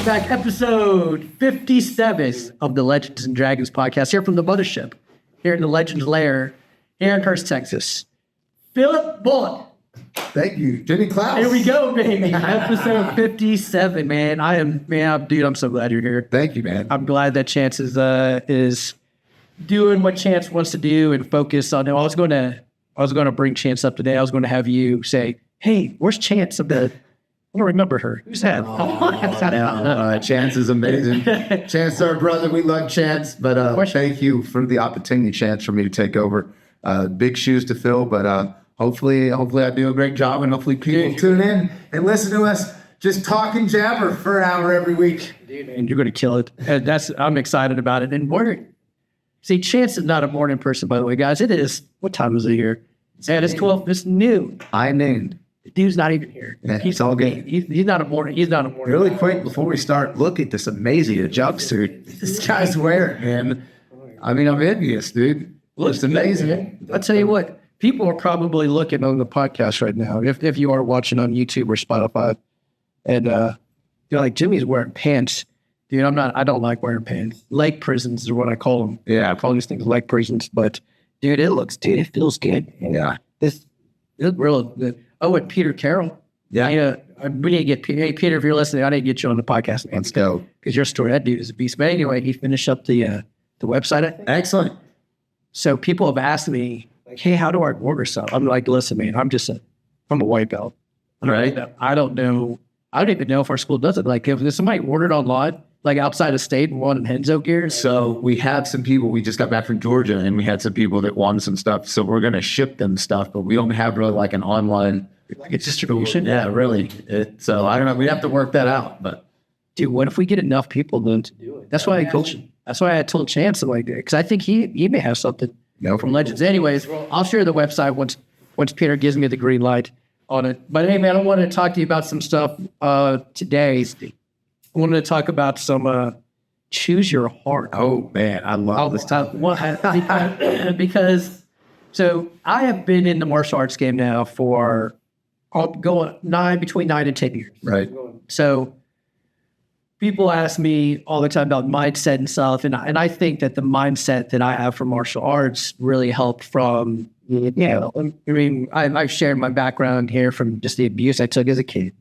Welcome back, episode 57 of the Legends and Dragons podcast, here from the mothership, here in the Legends Lair, here in Hurst, Texas. Philip Bullock. Thank you, Jenny Klaus. Here we go, baby. Episode 57, man. I'm so glad you're here. Thank you, man. I'm glad that Chance is doing what Chance wants to do and focus on it. I was going to bring Chance up today. I was going to have you say, "Hey, where's Chance?" I don't remember her. Who's that? Chance is amazing. Chance, our brother. We love Chance, but thank you for the opportunity, Chance, for me to take over. Big shoes to fill, but hopefully I do a great job, and hopefully people tune in and listen to us just talk and jabber for an hour every week. Dude, and you're going to kill it. And I'm excited about it. And see, Chance is not a morning person, by the way, guys. It is. What time is it here? It's 12. It's noon. I named. The dude's not even here. Yeah, he's all good. He's not a morning. He's not a morning. Really quick before we start, look at this amazing jumpsuit this guy's wearing, man. I mean, I'm envious, dude. Looks amazing. I'll tell you what. People are probably looking on the podcast right now, if you are watching on YouTube or Spotify, and you're like, Jimmy's wearing pants. Dude, I don't like wearing pants. Leg prisons is what I call them. Yeah, I call these things leg prisons. But dude, it feels good. Yeah, this real good. Oh, and Peter Carroll. Yeah. We need to get Peter. Hey, Peter, if you're listening, I need to get you on the podcast. Let's go. Because your story, that dude is a beast. But anyway, he finished up the website, I think. Excellent. So people have asked me, like, hey, how do I order stuff? I'm like, listen, man, I'm a white belt. Right. I don't know. I don't even know if our school does it. Like, if somebody ordered online, like outside of state and wanted Henzo gear. So we had some people, we just got back from Georgia, and we had some people that wanted some stuff. So we're going to ship them stuff, but we don't have really like an online distribution. Yeah, really. So I don't know. We have to work that out. But dude, what if we get enough people then to do it? That's why I told Chance, like, because I think he may have something from Legends. Anyways, I'll share the website once Peter gives me the green light on it. But hey, man, I wanted to talk to you about some stuff today. I wanted to talk about some choose your heart. Oh man, I love this topic. Because so I have been in the martial arts game now for between 9 and 10 years. Right. So people ask me all the time about mindset and stuff, and I think that the mindset that I have from martial arts really helped from, I've shared my background here from just the abuse I took as a kid,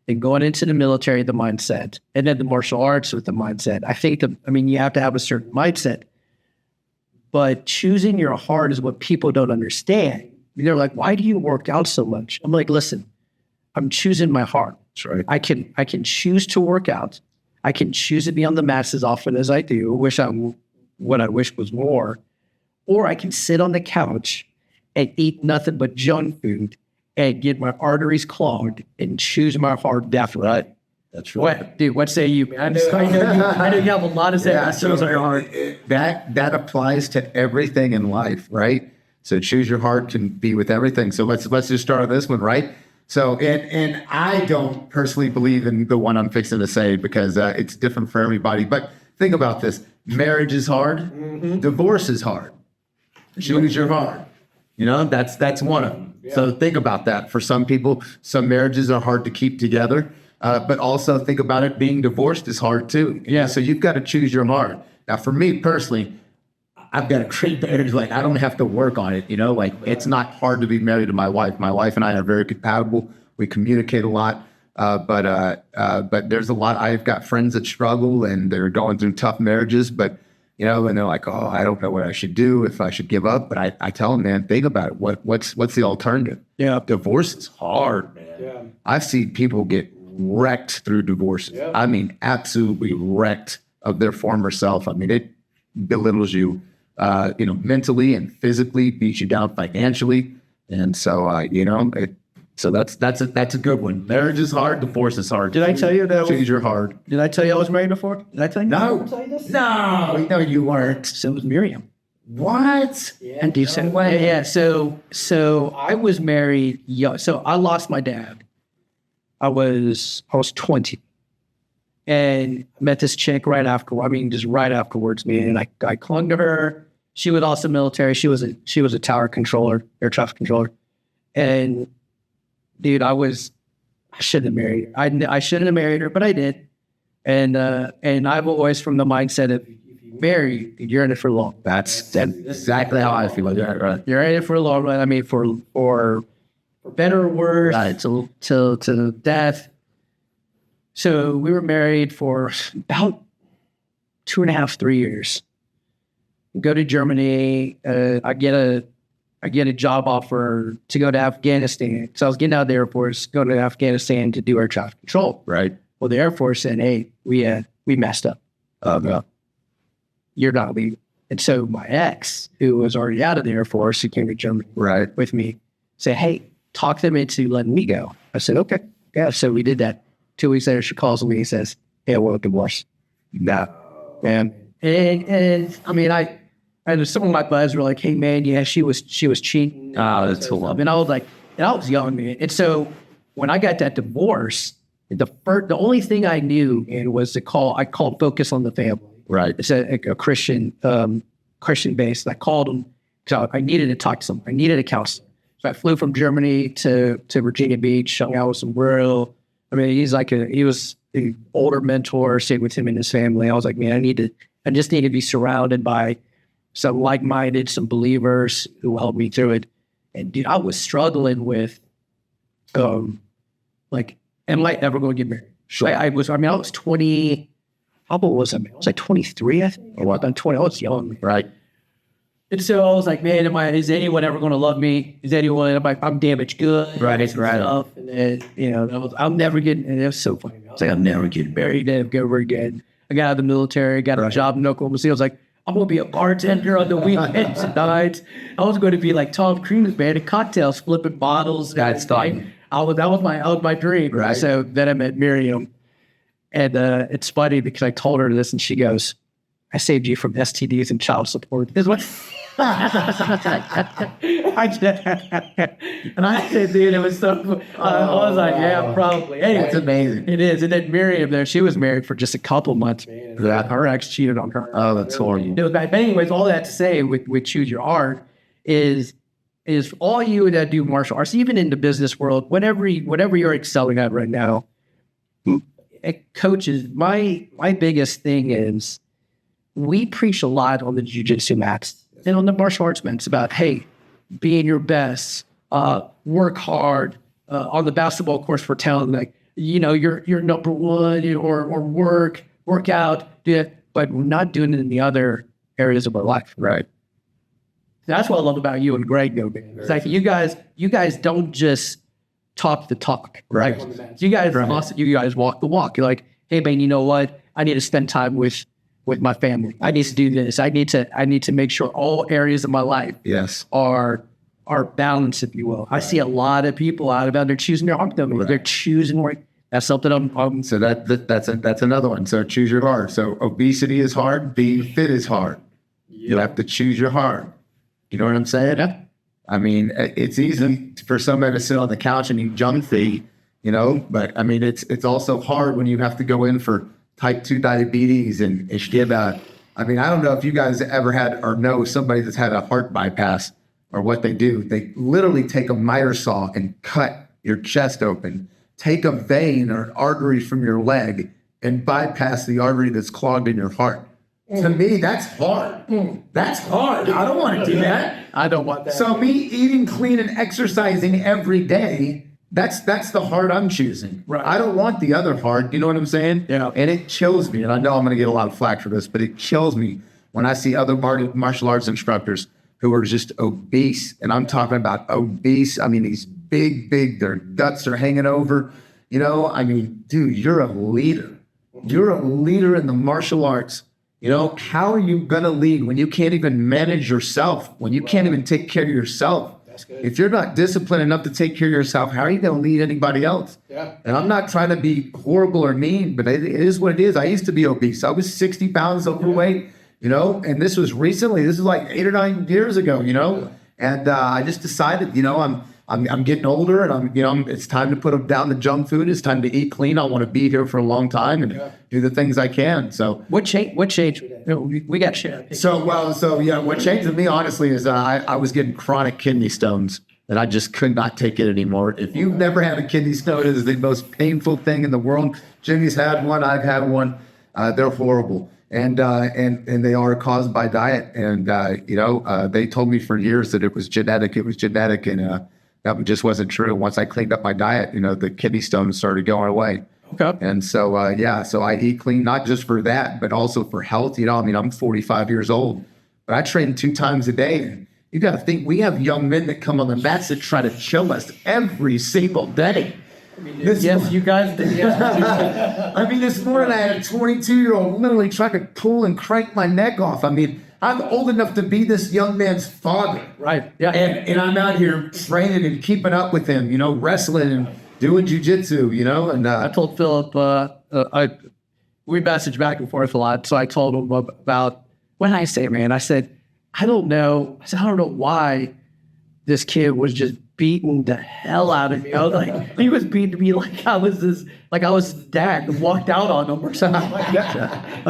and going into the military, the mindset, and then the martial arts with the mindset. I think you have to have a certain mindset, but choosing your heart is what people don't understand. They're like, why do you work out so much? I'm like, listen, I'm choosing my heart. That's right. I can choose to work out. I can choose to be on the mats as often as I do. What I wish was more. Or I can sit on the couch and eat nothing but junk food and get my arteries clogged and choose my heart definitely. Right. That's right. What say you, man? I know you have a lot of that. That applies to everything in life, right? So choose your heart can be with everything. So let's just start on this one, right? So, and I don't personally believe in the one I'm fixing to say because it's different for everybody. But think about this. Marriage is hard. Mm-hmm. Divorce is hard. Choose your heart. That's one of them. Yeah. So think about that. For some people, some marriages are hard to keep together. But also think about it, being divorced is hard too. Yeah. So you've got to choose your heart. Now, for me personally, I've got a great marriage. Like, I don't have to work on it, it's not hard to be married to my wife. My wife and I are very compatible. We communicate a lot. But there's a lot. I've got friends that struggle and they're going through tough marriages, but and they're like, oh, I don't know what I should do, if I should give up. But I tell them, man, think about it. What's the alternative? Yeah. Divorce is hard, man. Yeah. I've seen people get wrecked through divorces. Yeah. I mean, absolutely wrecked of their former self. I mean, it belittles you, mentally and physically, beats you down financially. And so, so that's a good one. Marriage is hard. Divorce is hard. Did I tell you that? Choose your heart. Did I tell you I was married before? Did I tell you? No. Did I tell you this? No, you weren't. So was Miriam. What? Yeah, and decent way. Yeah. So I was married young. So I lost my dad. I was 20, and met this chick right afterwards, man. And I clung to her. She was also military. She was a tower controller, air traffic controller, and dude, I shouldn't have married her. I shouldn't have married her, but I did. And I'm always from the mindset of, if you marry, you're in it for long. That's exactly how I feel. Yeah, right. You're in it for a long run. I mean, for better or worse, Right. till death. So we were married for about 2.5, 3 years. Go to Germany. I get a job offer to go to Afghanistan. So I was getting out of the Air Force, going to Afghanistan to do air traffic control. Right. Well, the Air Force said, "Hey, we messed up. No. You're not leaving." And so my ex, who was already out of the Air Force, who came to Germany Right. with me, said, "Hey, talk them into letting me go." I said, "Okay." Yeah. So we did that. 2 weeks later, she calls me and says, "Hey, I want a divorce." No. And I mean, and some of my buds were like, "Hey, man, yeah, she was cheating." Oh, that's so And I was like, and I was young, man. And so when I got that divorce, the only thing I knew was I called Focus on the Family. Right. It's a Christian based. I called them because I needed to talk to someone. I needed a counselor. So I flew from Germany to Virginia Beach, hung out with some real. I mean, he was an older mentor, stayed with him and his family. I was like, man, I just need to be surrounded by some like-minded, some believers who helped me through it. And dude, I was struggling with, like, am I ever going to get married? Sure. I was 20. How old was I? I was like 23, I think. What? I'm 20. I was young. Right. And so I was like, man, is anyone ever going to love me? I'm damaged good. Right, and right. stuff. And then, I'm never getting, and it was so funny. I was like, I'm never getting married ever again. I got out of the military, got a job in Oklahoma City. I was like, I'm going to be a bartender on the weekends and nights. I was going to be like Tom Cruise, man, at cocktails, flipping bottles. That's fine. That was my dream. Right. So then I met Miriam. And it's funny because I told her this and she goes, "I saved you from STDs and child support." This is what and I said, dude, it was so, I was like, yeah, probably. Anyway, That's amazing. it is. And then Miriam there, she was married for just a couple months, man. Yeah. Her ex cheated on her. Oh, that's horrible. It was bad. But anyways, all that to say with Choose Your Art is all you that do martial arts, even in the business world, whatever you're excelling at right now, coaches, my biggest thing is we preach a lot on the jiu-jitsu mats and on the martial arts mats about, hey, being your best, work hard. On the basketball course, we're telling like, you're number one, or work out, do it, but we're not doing it in the other areas of our life. Right. That's what I love about you and Greg, though, man. It's like you guys don't just talk the talk, right? You guys walk the walk. You're like, hey, man, you know what? I need to spend time with my family. I need to do this. I need to make sure all areas of my life Yes. are balanced, if you will. I see a lot of people out about they're choosing their heart. They're choosing right. That's something I'm So that's another one. So choose your heart. So obesity is hard. Being fit is hard. You have to choose your heart. You know what I'm saying? Yeah. I mean, it's easy for somebody to sit on the couch and eat junk food, but I mean, it's also hard when you have to go in for type 2 diabetes and shit. I mean, I don't know if you guys ever had or know somebody that's had a heart bypass or what they do. They literally take a miter saw and cut your chest open, take a vein or an artery from your leg and bypass the artery that's clogged in your heart. To me, that's hard. That's hard. I don't want to do that. I don't want that. So me eating clean and exercising every day, that's the heart I'm choosing. Right. I don't want the other heart. You know what I'm saying? Yeah. And it kills me. And I know I'm going to get a lot of flack for this, but it kills me when I see other martial arts instructors who are just obese. And I'm talking about obese. I mean, he's big, their guts are hanging over. I mean, dude, you're a leader. You're a leader in the martial arts. How are you going to lead when you can't even manage yourself, when you can't even take care of yourself? That's good. If you're not disciplined enough to take care of yourself, how are you going to lead anybody else? Yeah. And I'm not trying to be horrible or mean, but it is what it is. I used to be obese. I was 60 pounds overweight, and this was recently. This is like 8 or 9 years ago, and I just decided, I'm getting older and it's time to put down the junk food. It's time to eat clean. I want to be here for a long time and do the things I can. So What changed? We got shit. what changed with me honestly is I was getting chronic kidney stones that I just could not take it anymore. If you've never had a kidney stone, it is the most painful thing in the world. Jimmy's had one. I've had one. They're horrible. And they are caused by diet. And, they told me for years that it was genetic. And that just wasn't true. Once I cleaned up my diet, the kidney stones started going away. Okay. And so, so I eat clean, not just for that, but also for health. I'm 45 years old, but I train 2 times a day. You got to think, we have young men that come on the mats that try to chill us every single day. Yes, you guys did. This morning I had a 22-year-old literally trying to pull and crank my neck off. I'm old enough to be this young man's father. Right. Yeah. And I'm out here training and keeping up with him, wrestling and doing jiu-jitsu, and I told Philip, we messaged back and forth a lot. So I told him about, what did I say, man? I said, I don't know why this kid was just beating the hell out of me. I was like, he was beating me like I was his dad and walked out on him or something like that.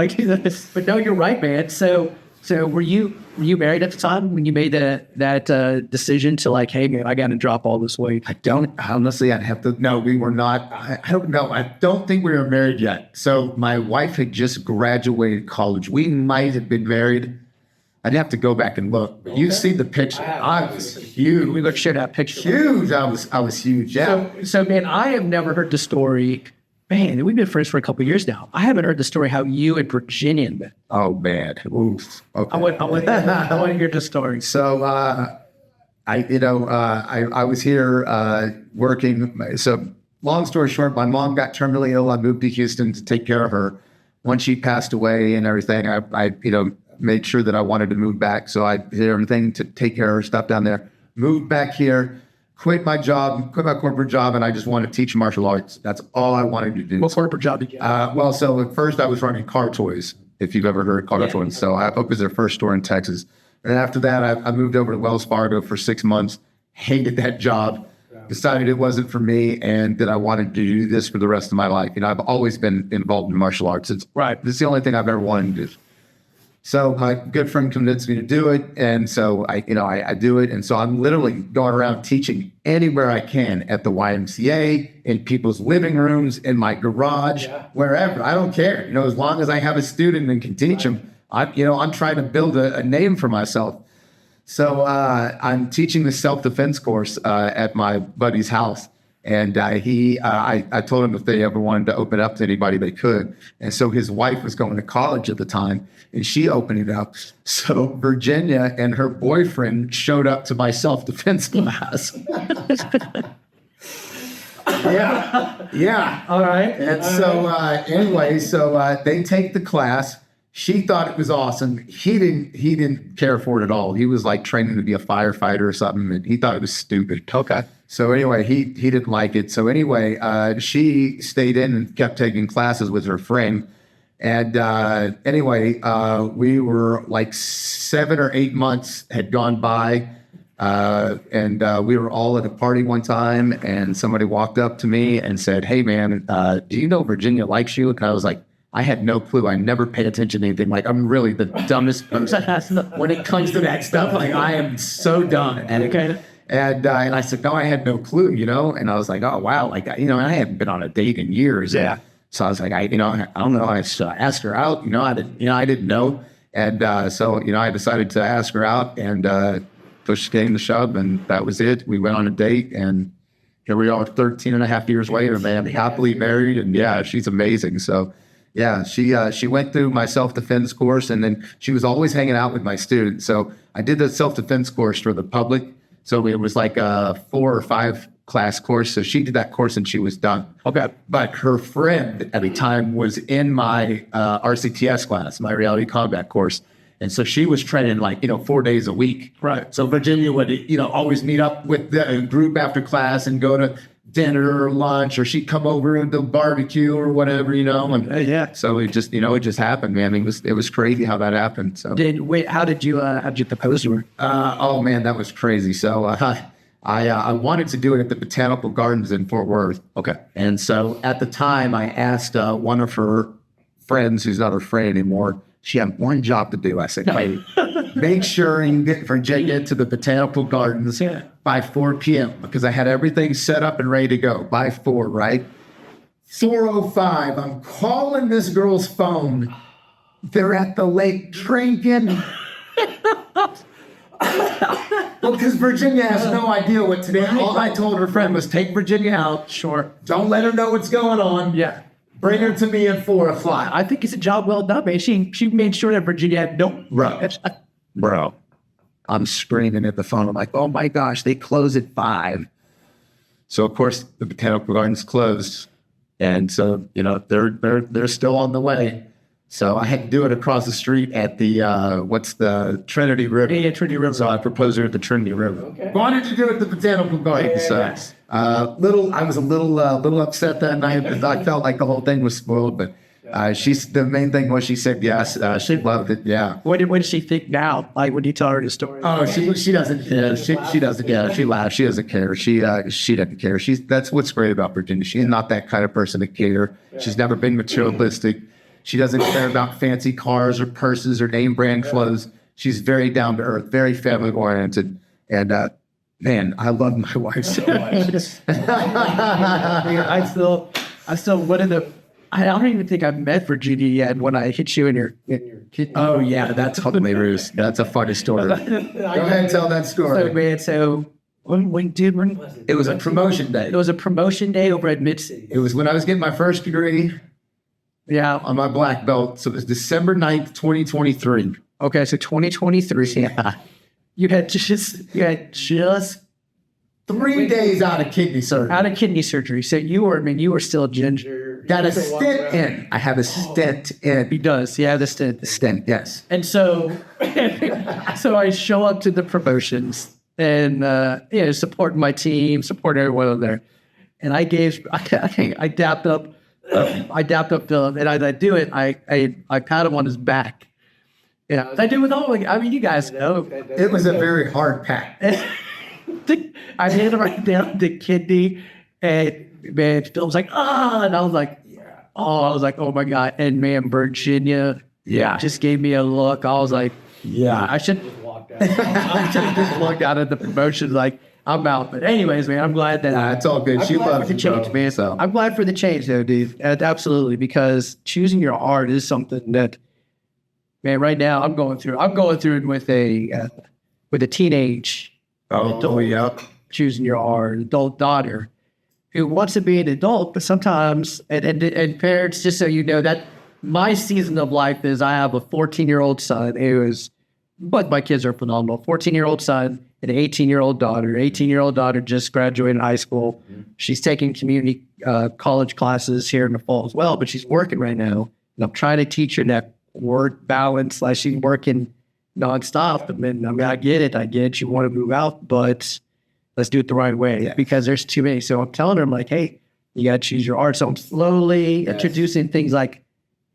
But no, you're right, man. So were you married at the time when you made that decision to like, hey man, I got to drop all this weight? I don't, honestly, I'd have to, no, we were not, I don't know. I don't think we were married yet. So my wife had just graduated college. We might have been married. I'd have to go back and look. But you see the picture. I was huge. We look share that picture. Huge. I was huge. Yeah. So man, I have never heard the story. Man, we've been friends for a couple of years now. I haven't heard the story how you and Virginia met. Oh man. Oof. Okay. I want to hear the story. So I was here working. So long story short, my mom got terminally ill. I moved to Houston to take care of her. Once she passed away and everything, I made sure that I wanted to move back. So I did everything to take care of her stuff down there. Moved back here, quit my corporate job, and I just wanted to teach martial arts. That's all I wanted to do. What corporate job did you have? So at first I was running car toys, if you've ever heard of car toys. So I opened their first store in Texas. And after that, I moved over to Wells Fargo for 6 months, hated that job, decided it wasn't for me, and that I wanted to do this for the rest of my life. I've always been involved in martial arts. It's the only thing I've ever wanted to do. So my good friend convinced me to do it. And so I do it. And so I'm literally going around teaching anywhere I can, at the YMCA, in people's living rooms, in my garage, wherever. I don't care. As long as I have a student and can teach them, I'm trying to build a name for myself. So I'm teaching the self-defense course at my buddy's house. And I told him if they ever wanted to open up to anybody, they could. And so his wife was going to college at the time, and she opened it up. So Virginia and her boyfriend showed up to my self-defense class. Yeah. All right. And so they take the class. She thought it was awesome. He didn't care for it at all. He was like training to be a firefighter or something, and he thought it was stupid. Okay. So anyway, he didn't like it. So anyway, she stayed in and kept taking classes with her friend. And we were like 7 or 8 months had gone by. And we were all at a party one time, and somebody walked up to me and said, "Hey man, do you know Virginia likes you?" And I was like, I had no clue. I never paid attention to anything. Like, I'm really the dumbest person when it comes to that stuff. Like, I am so dumb. And I said, no, I had no clue, and I was like, oh, wow. Like, I hadn't been on a date in years. Yeah. So I was like, I don't know. I asked her out, I didn't know. And so I decided to ask her out, and push came to shove, and that was it. We went on a date, and here we are 13 and a half years later, man, happily married. And yeah, she's amazing. So yeah, she went through my self-defense course, and then she was always hanging out with my students. So I did the self-defense course for the public. So it was like a 4 or 5 class course. So she did that course and she was done. Okay. But her friend at the time was in my RCTS class, my reality combat course. And so she was training 4 days a week. Right. So Virginia would, always meet up with the group after class and go to dinner or lunch, or she'd come over and do barbecue or whatever, And yeah. So it just, it just happened, man. It was crazy how that happened. So how did you propose to her? Oh man, that was crazy. So I wanted to do it at the Botanical Gardens in Fort Worth. Okay. And so at the time, I asked one of her friends, who's not her friend anymore. She had one job to do. I said, hey, make sure you get Virginia to the Botanical Gardens by 4 p.m. because I had everything set up and ready to go by 4, right? 4:05, I'm calling this girl's phone. They're at the lake drinking. Well, because Virginia has no idea what today. All I told her friend was take Virginia out. Sure. Don't let her know what's going on. Yeah. Bring her to me at 4 o'clock. I think it's a job well done, man. She made sure that Virginia had no. Bro. I'm screaming at the phone. I'm like, oh my gosh, they close at 5. So of course the botanical garden's closed. And so, you know, they're still on the way. So I had to do it across the street at the what's the Trinity River. Yeah, Trinity River. So I proposed her at the Trinity River. Okay. Wanted to do it at the botanical garden. Yeah. So I was a little upset that night because I felt like the whole thing was spoiled. But the main thing was she said yes. She loved it. Yeah. What did she think now? Like when you tell her the story? Oh, she doesn't. Yeah, she doesn't. Yeah, she laughs. She doesn't care. She doesn't care. That's what's great about Virginia. She's not that kind of person to care. She's never been materialistic. She doesn't care about fancy cars or purses or name brand clothes. She's very down to earth, very family oriented. And man, I love my wife so much. I still one of the. I don't even think I've met Virginia yet. When I hit you in your kidney. Oh yeah, that's hilarious. That's a funny story. Go ahead and tell that story. So man, when was it? It was a promotion day. It was a promotion day over at Mid-City. It was when I was getting my first degree. Yeah. On my black belt. So it was December 9th, 2023. Okay, so 2023. Yeah. You had just 3 days out of kidney surgery. Out of kidney surgery. So you were still ginger. Got a stent in. I have a stent in. He does. Yeah, the stent. Stent, yes. And so I show up to the promotions and supporting my team, supporting everyone over there. And I dapped up Philip, and as I do it, I pat him on his back. Yeah, I do with all. I mean, you guys know it was a very hard pat. I hit him right down the kidney, and man, Philip's like, and I was like, oh my god, and man, Virginia, just gave me a look. I was like, I should have just walked out. I should have just walked out of the promotions like. I'm out. But anyways, man, I'm glad that... it's all good. She loves the change, man. So. I'm glad for the change, though, dude. Absolutely, because choosing your art is something that, man, right now I'm going through it with a teenage adult, choosing your art, adult daughter who wants to be an adult, but sometimes, and parents, just so you know, that my season of life is I have a 14-year-old son but my kids are phenomenal. 14-year-old son and an 18-year-old daughter. 18-year-old daughter just graduated high school. She's taking community college classes here in the fall as well, but she's working right now. And I'm trying to teach her that work balance. Like she's working nonstop. I get it. You want to move out, but let's do it the right way because there's too many. So I'm telling her, I'm like, hey, you got to choose your art. So I'm slowly introducing things like,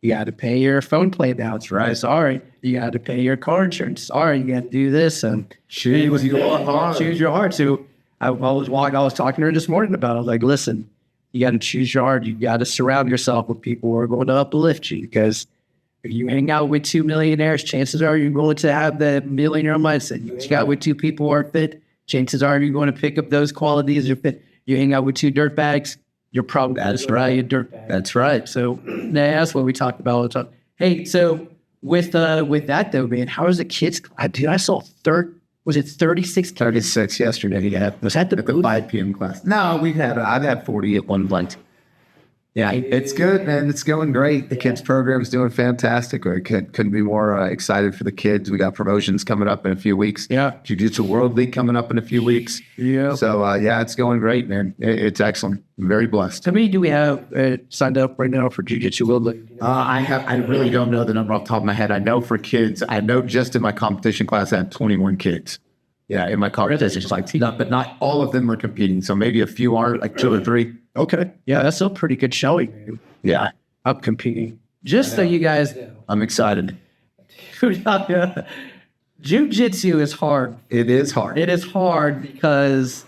you got to pay your phone plan now. That's right. Sorry. You got to pay your car insurance. Sorry. You got to do this. And choose your art. So I was talking to her this morning about it. I was like, listen, you got to choose your art. You got to surround yourself with people who are going to uplift you because if you hang out with 2 millionaires, chances are you're going to have the millionaire mindset. You hang out with 2 people who are fit, chances are you're going to pick up those qualities. You hang out with 2 dirtbags, you're probably that's right. That's right. So that's what we talked about all the time. Hey, so with that though, man, how is the kids? Dude, I saw 36? 36 yesterday. Yeah, was that the 5 p.m. class? No, I've had 40 at one point. Yeah, it's good, man. It's going great. The kids program is doing fantastic. I couldn't be more excited for the kids. We got promotions coming up in a few weeks. Yeah. Jiu-Jitsu World League coming up in a few weeks. Yeah. So, it's going great, man. It's excellent. I'm very blessed. How many do we have signed up right now for Jiu-Jitsu World League? I really don't know the number off the top of my head. I know for kids, I know just in my competition class, I had 21 kids. Yeah, in my competition class. But not all of them are competing. So maybe a few are, like 2 or 3. Okay. Yeah, that's still a pretty good showing. Yeah. I'm competing. Just so you guys know. I'm excited. Jiu-Jitsu is hard. It is hard. It is hard because,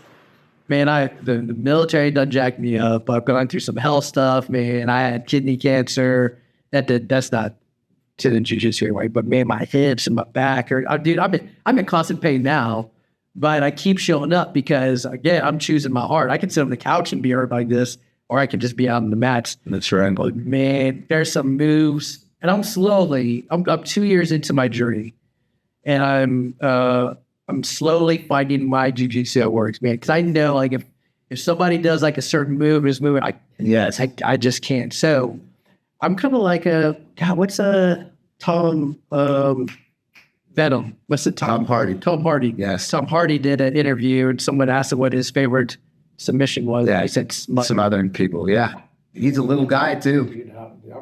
man, the military done jacked me up. I've gone through some health stuff, man. I had kidney cancer. That's not to the jiu-jitsu anyway, but man, my hips and my back are, dude, I'm in constant pain now. but I keep showing up because, again, I'm choosing my heart. I can sit on the couch and be hurt like this, or I can just be out on the mats. That's right. But man, there's some moves, and I'm 2 years into my journey, and I'm slowly finding my jiu-jitsu that works, man. Because I know, like, if somebody does like a certain move, I just can't. So I'm kind of like what's Tom Venom? What's it? Tom Hardy. Tom Hardy. Yes. Tom Hardy did an interview, and someone asked him what his favorite submission was. Yeah, He said some other people. Yeah, he's a little guy too.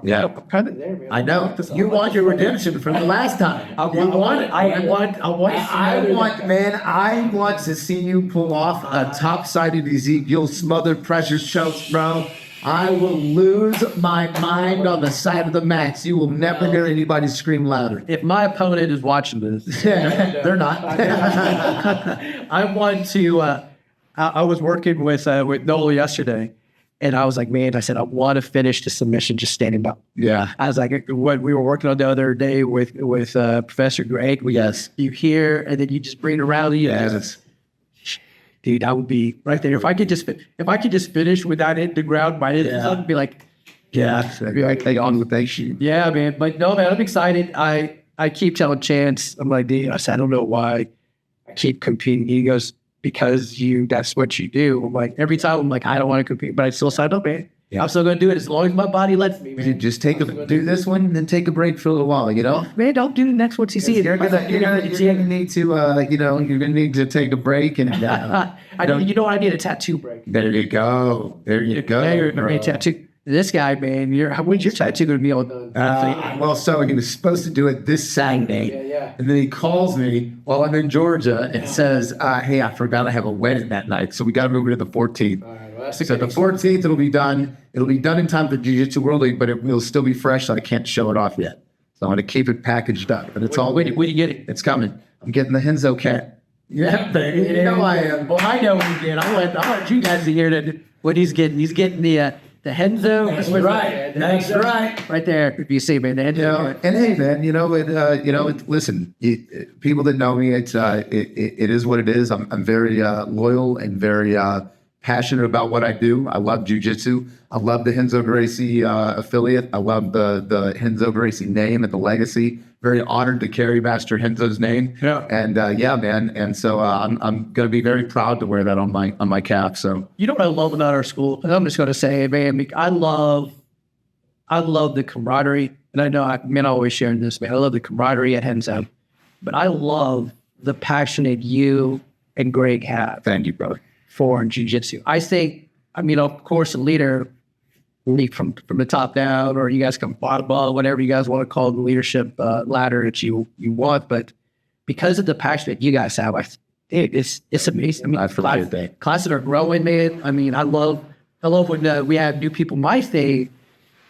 Yeah, I'm kind of there, man. I know. You want your redemption from the last time. I want to see you pull off a top-sided Ezekiel smothered pressure chokes, bro. I will lose my mind on the side of the mat. You will never hear anybody scream louder. If my opponent is watching this, They're not. I want to. I was working with Noel yesterday, and I was like, man, I said I want to finish the submission just standing up. Yeah. I was like, what we were working on the other day with Professor Greg. Yes. You hear, and then you just bring it around. Yes. Dude, I would be right there. If I could just finish without hitting the ground, my I'd be like, I'd be like on with that shit. yeah, man. But no, man, I'm excited. I keep telling Chance, I'm like, dude, I said, I don't know why I keep competing. He goes, because that's what you do. I'm like, every time I'm like, I don't want to compete, but I still signed up, man. Yeah. I'm still going to do it as long as my body lets me, man. Just do this one, and then take a break for a little while. You know. Man, don't do the next one. You see it. You're gonna need to take a break, and you know what? I need a tattoo break. there you go. There you go. Hey, bro. a tattoo. This guy, man, when's your tattoo going to be all done? Well, so he was supposed to do it this Saturday, Yeah. and then he calls me while I'm in Georgia and says, "Hey, I forgot I have a wedding that night, so we got to move it to the 14th." So the 14th, it'll be done. It'll be done in time for Jiu-Jitsu World League, but it will still be fresh, so I can't show it off yet. So I'm going to keep it packaged up, but it's all. When you get it? It's coming. I'm getting the Henzo cat. Yeah, baby. You know I am. Well, I know what he did. I want you guys to hear what he's getting. He's getting the Henzo. That's right. That's right. Right there. If you see, man, the Henzo. And hey, man, listen, people that know me, it is what it is. I'm very loyal and very passionate about what I do. I love jiu-jitsu. I love the Renzo Gracie affiliate. I love the Renzo Gracie name and the legacy. Very honored to carry Master Renzo's name. Yeah. And man. And so I'm going to be very proud to wear that on my calf. So You know what I love about our school? And I'm just going to say, man, I love the camaraderie. And I know, I always share this, man. I love the camaraderie at Renzo. But I love the passionate you and Greg have. thank you, brother. For jiu-jitsu. I think, of course, a leader from the top down, or you guys come bottom up, whatever you guys want to call the leadership ladder that you want. But because of the passion that you guys have, it's amazing. I appreciate that. Classes are growing, man. I love when we have new people. My thing,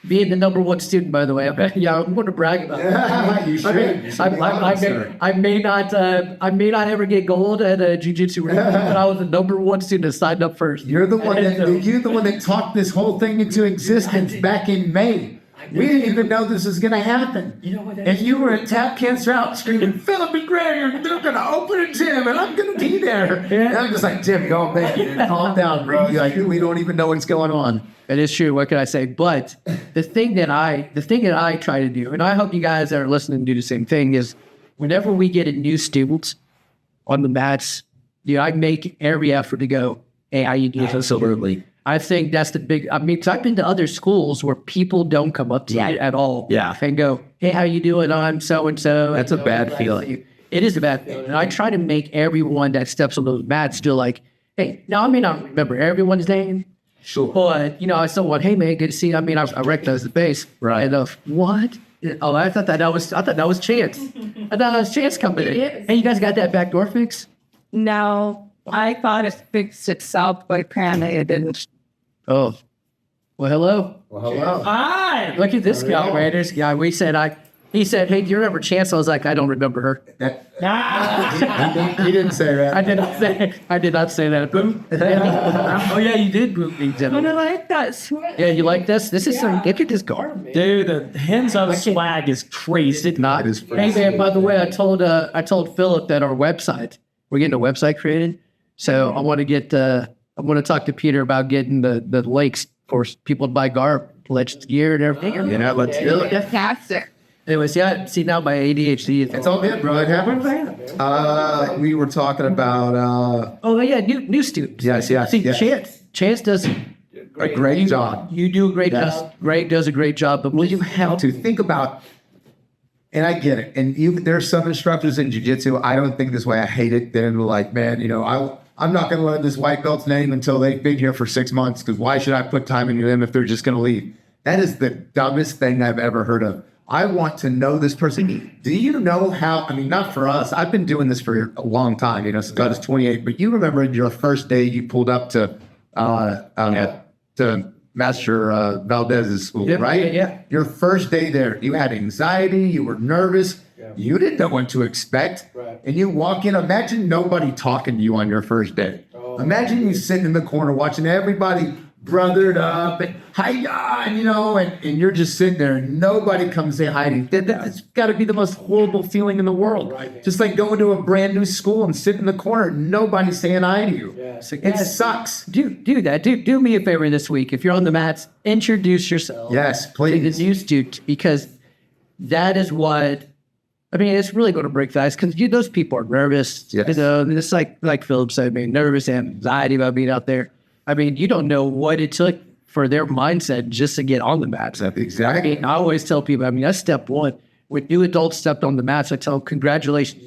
being the number one student, by the way, I'm going to brag about that. You should. I may not ever get gold at jiu-jitsu, but I was the number one student that signed up first. You're the one that talked this whole thing into existence back in May. We didn't even know this was going to happen. You know what? And you were at Tap Cancer Out screaming, Phillip and Greg, they're going to open a gym and I'm going to be there. And I'm just like, Jim, go man, calm down, bro. Like, we don't even know what's going on. It is true. What can I say? But the thing that I try to do, and I hope you guys that are listening do the same thing, is whenever we get a new student on the mats, I make every effort to go, hey, how you doing? Absolutely. I think that's the big, because I've been to other schools where people don't come up to you at all. Yeah. And go, hey, how you doing? I'm so-and-so. That's a bad feeling. It is a bad feeling. And I try to make everyone that steps on those mats feel like, hey, now I may not remember everyone's name. Sure. But, I still want, hey, man, good to see you. I recognize the face. Right. And what? Oh, I thought that was Chance. I thought that was Chance coming in. Hey, you guys got that back door fixed? No, I thought it fixed itself, but apparently it didn't. Oh, well, hello. Hello. Hi. Look at this guy, man. This guy. He said, hey, do you remember Chance? I was like, I don't remember her. He didn't say that. I did not say that. Boom. Oh, yeah, you did boom me, But I gentlemen. like that sweat. Yeah, you like this? This is some, look at this garment, man. Dude, the Henzo swag is crazy. Did not. It is Hey, man, by the way, I told Philip that our website we're getting a website created. So I want to talk to Peter about getting the links for people to buy pledged gear and everything. Yeah, let's do it. Fantastic. Anyways, yeah, see now my ADHD. It's all good, bro. It happens. We were talking about. Oh yeah, new students. Yes. See, Chance does A great job. You do a great Yes. job. Greg does a great job, but Well, you have to think about, and I get it. And there's some instructors in jiu-jitsu. I don't think this way. I hate it. They're like, man, I'm not going to learn this white belt's name until they've been here for 6 months. Because why should I put time into them if they're just going to leave? That is the dumbest thing I've ever heard of. I want to know this person. Do you know how? I mean, not for us. I've been doing this for a long time. Since I was 28. But you remember your first day you pulled up to Master Valdez's school, right? Yeah. Your first day there, you had anxiety, you were nervous, you didn't know what to expect. Right. And you walk in, imagine nobody talking to you on your first day. Imagine you sitting in the corner watching everybody brothered up and hi-ya, and you're just sitting there and nobody comes say hi to you. That's got to be the most horrible feeling in the world. Right. Just like going to a brand new school and sitting in the corner and nobody's saying hi to you. Yeah. It sucks. do that. Do me a favor this week. If you're on the mats, introduce yourself. Yes, To please. the new student, because that is what. I mean, it's really going to break the ice because those people are nervous. Yes. It's like Philip said, nervous and anxiety about being out there. I mean, you don't know what it took for their mindset just to get on the mats. Exactly. I always tell people, that's step one. When new adults stepped on the mats, I tell them, congratulations.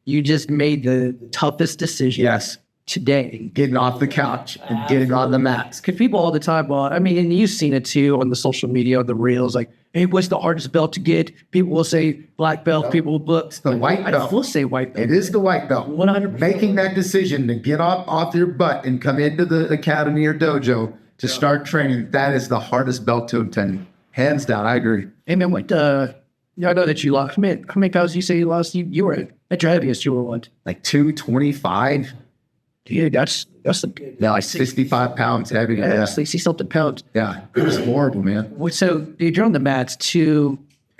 You just made the toughest decision Yes. today. Getting off the couch and getting on the mats. Because people all the time, and you've seen it too on the social media, on the reels, like, hey, what's the hardest belt to get? People will say black belt. People will look. The white belt. I will say white belt. It is the white belt. 100%. Making that decision to get off your butt and come into the academy or dojo to start training, that is the hardest belt to obtain. Hands down, I agree. Hey, man, I know that you lost. Man, how many pounds you say you lost? You were at your heaviest. You were what? Like 225. Dude, that's No, like 65 pounds heavy. Yeah. 60-something pounds. Yeah. It was horrible, man. So, dude, you're on the mats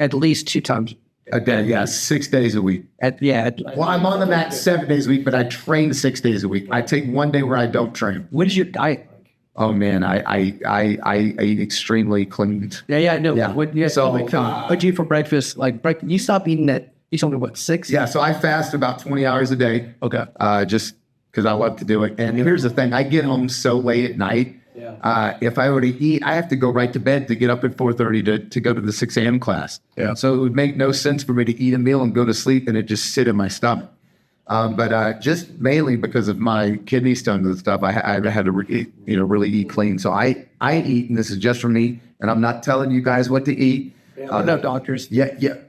at least 2 times. A day, yeah, 6 days a week. Well, I'm on the mat 7 days a week, but I train 6 days a week. I take one day where I don't train. What is your diet like? Oh man, I eat extremely clean. Yeah, I know. Yeah. What'd you eat for breakfast? You stopped eating you told me what, 6? Yeah, so I fast about 20 hours a day. Okay. Just because I love to do it. And here's the thing, I get home so late at night. Yeah. If I were to eat, I have to go right to bed to get up at 4:30 to go to the 6 a.m. class. Yeah. So it would make no sense for me to eat a meal and go to sleep and it just sit in my stomach. But just mainly because of my kidney stones and stuff, I had to really eat clean. So I eat, and this is just for me, and I'm not telling you guys what to eat. We're not doctors.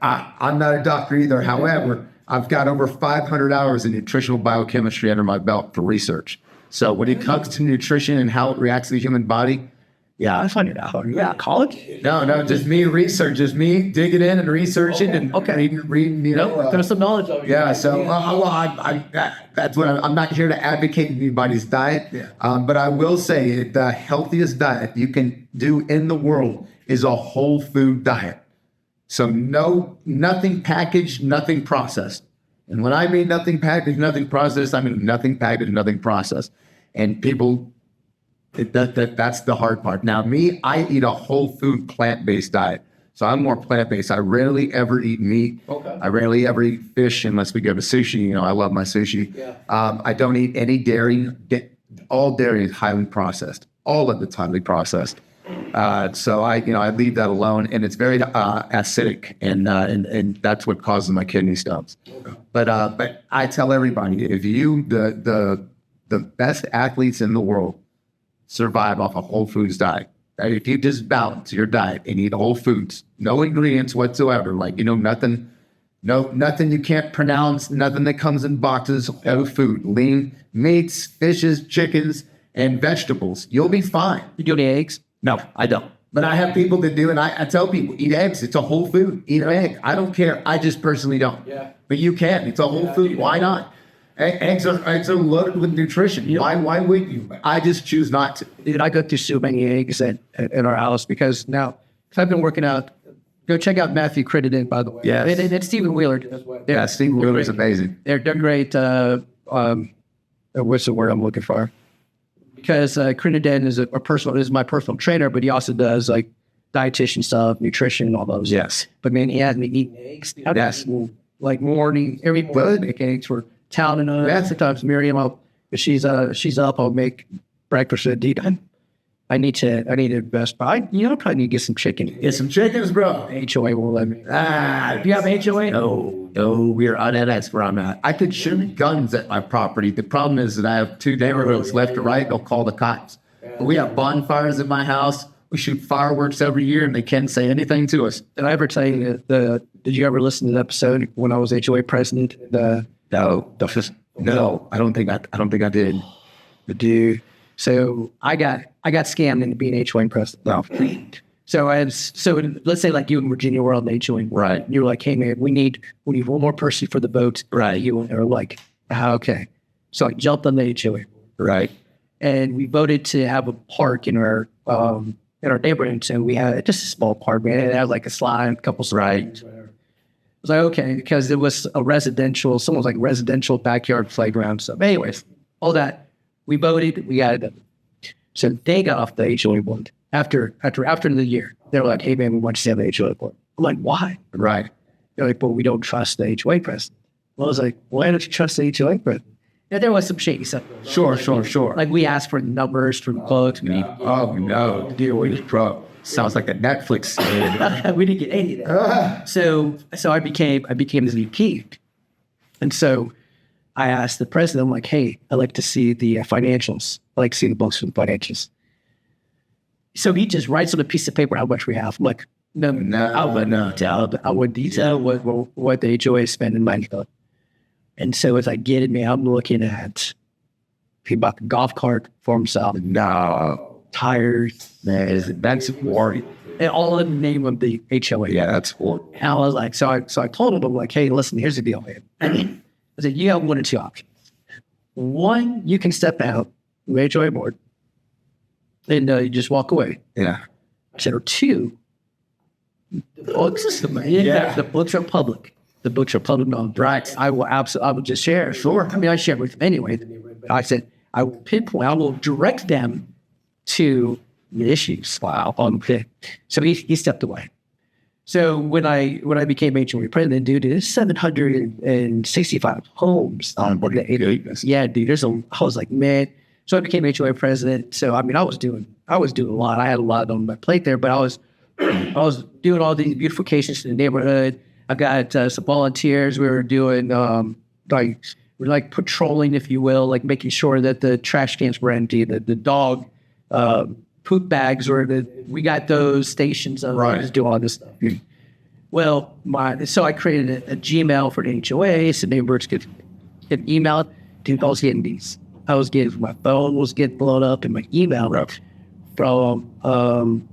I'm not a doctor either. However, I've got over 500 hours in nutritional biochemistry under my belt for research. So when it comes to nutrition and how it reacts to the human body, I find it out. Yeah, college? no, just me research, just me digging in and researching and reading, There's some knowledge of it. Yeah, so that's what I'm not here to advocate anybody's diet, but I will say the healthiest diet you can do in the world is a whole food diet. So nothing packaged, nothing processed. And when I mean nothing packaged, nothing processed, I mean nothing packaged, nothing processed. And people, that's the hard part. Now, I eat a whole food plant-based diet. So I'm more plant-based. I rarely ever eat meat. Okay. I rarely ever eat fish unless we go to sushi. I love my sushi. Yeah. I don't eat any dairy. All dairy is highly processed. All of it's highly processed. So I leave that alone, and it's very acidic, and that's what causes my kidney stones. Okay. But I tell everybody, if you the best athletes in the world survive off a whole foods diet. Right? If you just balance your diet and eat whole foods, no ingredients whatsoever, nothing you can't pronounce, nothing that comes in boxes, whole food, lean meats, fishes, chickens, and vegetables, you'll be fine. You do any eggs? No, I don't. But I have people that do, and I tell people, eat eggs. It's a whole food. Eat an egg. I don't care. I just personally don't. Yeah. But you can. It's a whole food. Why not? Eggs are loaded with nutrition. Yep. Why wouldn't you? I just choose not to. Dude, I go through so many eggs at our house because now, I've been working out Go check out Matthew Crittenden, by the way. Yes. And Stephen Wheeler. Yeah, Steve Wheeler's amazing. They're great. What's the word I'm looking for? Because Crittenden is my personal trainer, but he also does like dietitian stuff, nutrition, all those. Yes. But man, he has me eating eggs. Yes. Like every morning, make eggs for Town and Yes. sometimes Miriam. If she's up, I'll make breakfast at dinner. I need to invest. I probably need to get some chicken. Get some chickens, bro. HOA will let me. Do you have HOA? No, we're on that. That's where I'm at. I could shoot guns at my property. The problem is that I have 2 neighborhoods left to right. They'll call the cops. But we have bonfires in my house. We shoot fireworks every year, and they can't say anything to us. Did I ever tell you did you ever listen to the episode when I was HOA president? No, I don't think I did. Dude. So I got scammed into being HOA president. No. So let's say like you and Virginia were on the HOA. Right. You were like, hey man, we need one more person for the vote. Right. You were like, okay. So I jumped on the HOA. Right. And we voted to have a park in our neighborhood. So we had just a small park, man. It had like a slide, a couple slides. Right. I was like, okay, because it was someone's like residential backyard playground. So anyways, all that. We voted, we got it done. So they got off the HOA board after the year. They were like, hey man, we want you to have the HOA board. I'm like, why? Right. They're like, well, we don't trust the HOA president. Well, I was like, why don't you trust the HOA president? Yeah, there was some shady stuff. Sure. Like we asked for numbers from votes. Oh no, dear, bro. Sounds like a Netflix series. We didn't get any of that. So I became the VP. And so I asked the president, I'm like, hey, I'd like to see the financials. I like to see the books from the financials. So he just writes on a piece of paper how much we have. I'm like, no, I would detail what the HOA is spending money on. And so as I get it, man, I'm looking at he bought the golf cart for himself. No. Tires. Man, that's horrible. And all in the name of the HOA. Yeah, that's horrible. And I was like, so I told him, I'm like, hey, listen, here's the deal, man. I said, you have one or two options. One, you can step out of the HOA board and you just walk away. Yeah. I said, or two, the books are public. The books are public knowledge. Right. I will just share. Sure. I mean, I share with them anyway. I said, I will direct them to the issues. Wow. So he stepped away. So when I became HOA president, dude, there's 765 homes on the HOA. Yeah, dude. I was like, man. So I became HOA president. So I mean, I was doing a lot. I had a lot on my plate there, but I was doing all these beautifications to the neighborhood. I got some volunteers. We were doing we're patrolling, if you will, like making sure that the trash cans were empty, the dog poop bags we got those stations of just doing all this stuff. Well, so I created a Gmail for the HOA so neighbors could email it. Dude, I was getting these. My phone was getting blown up and my email from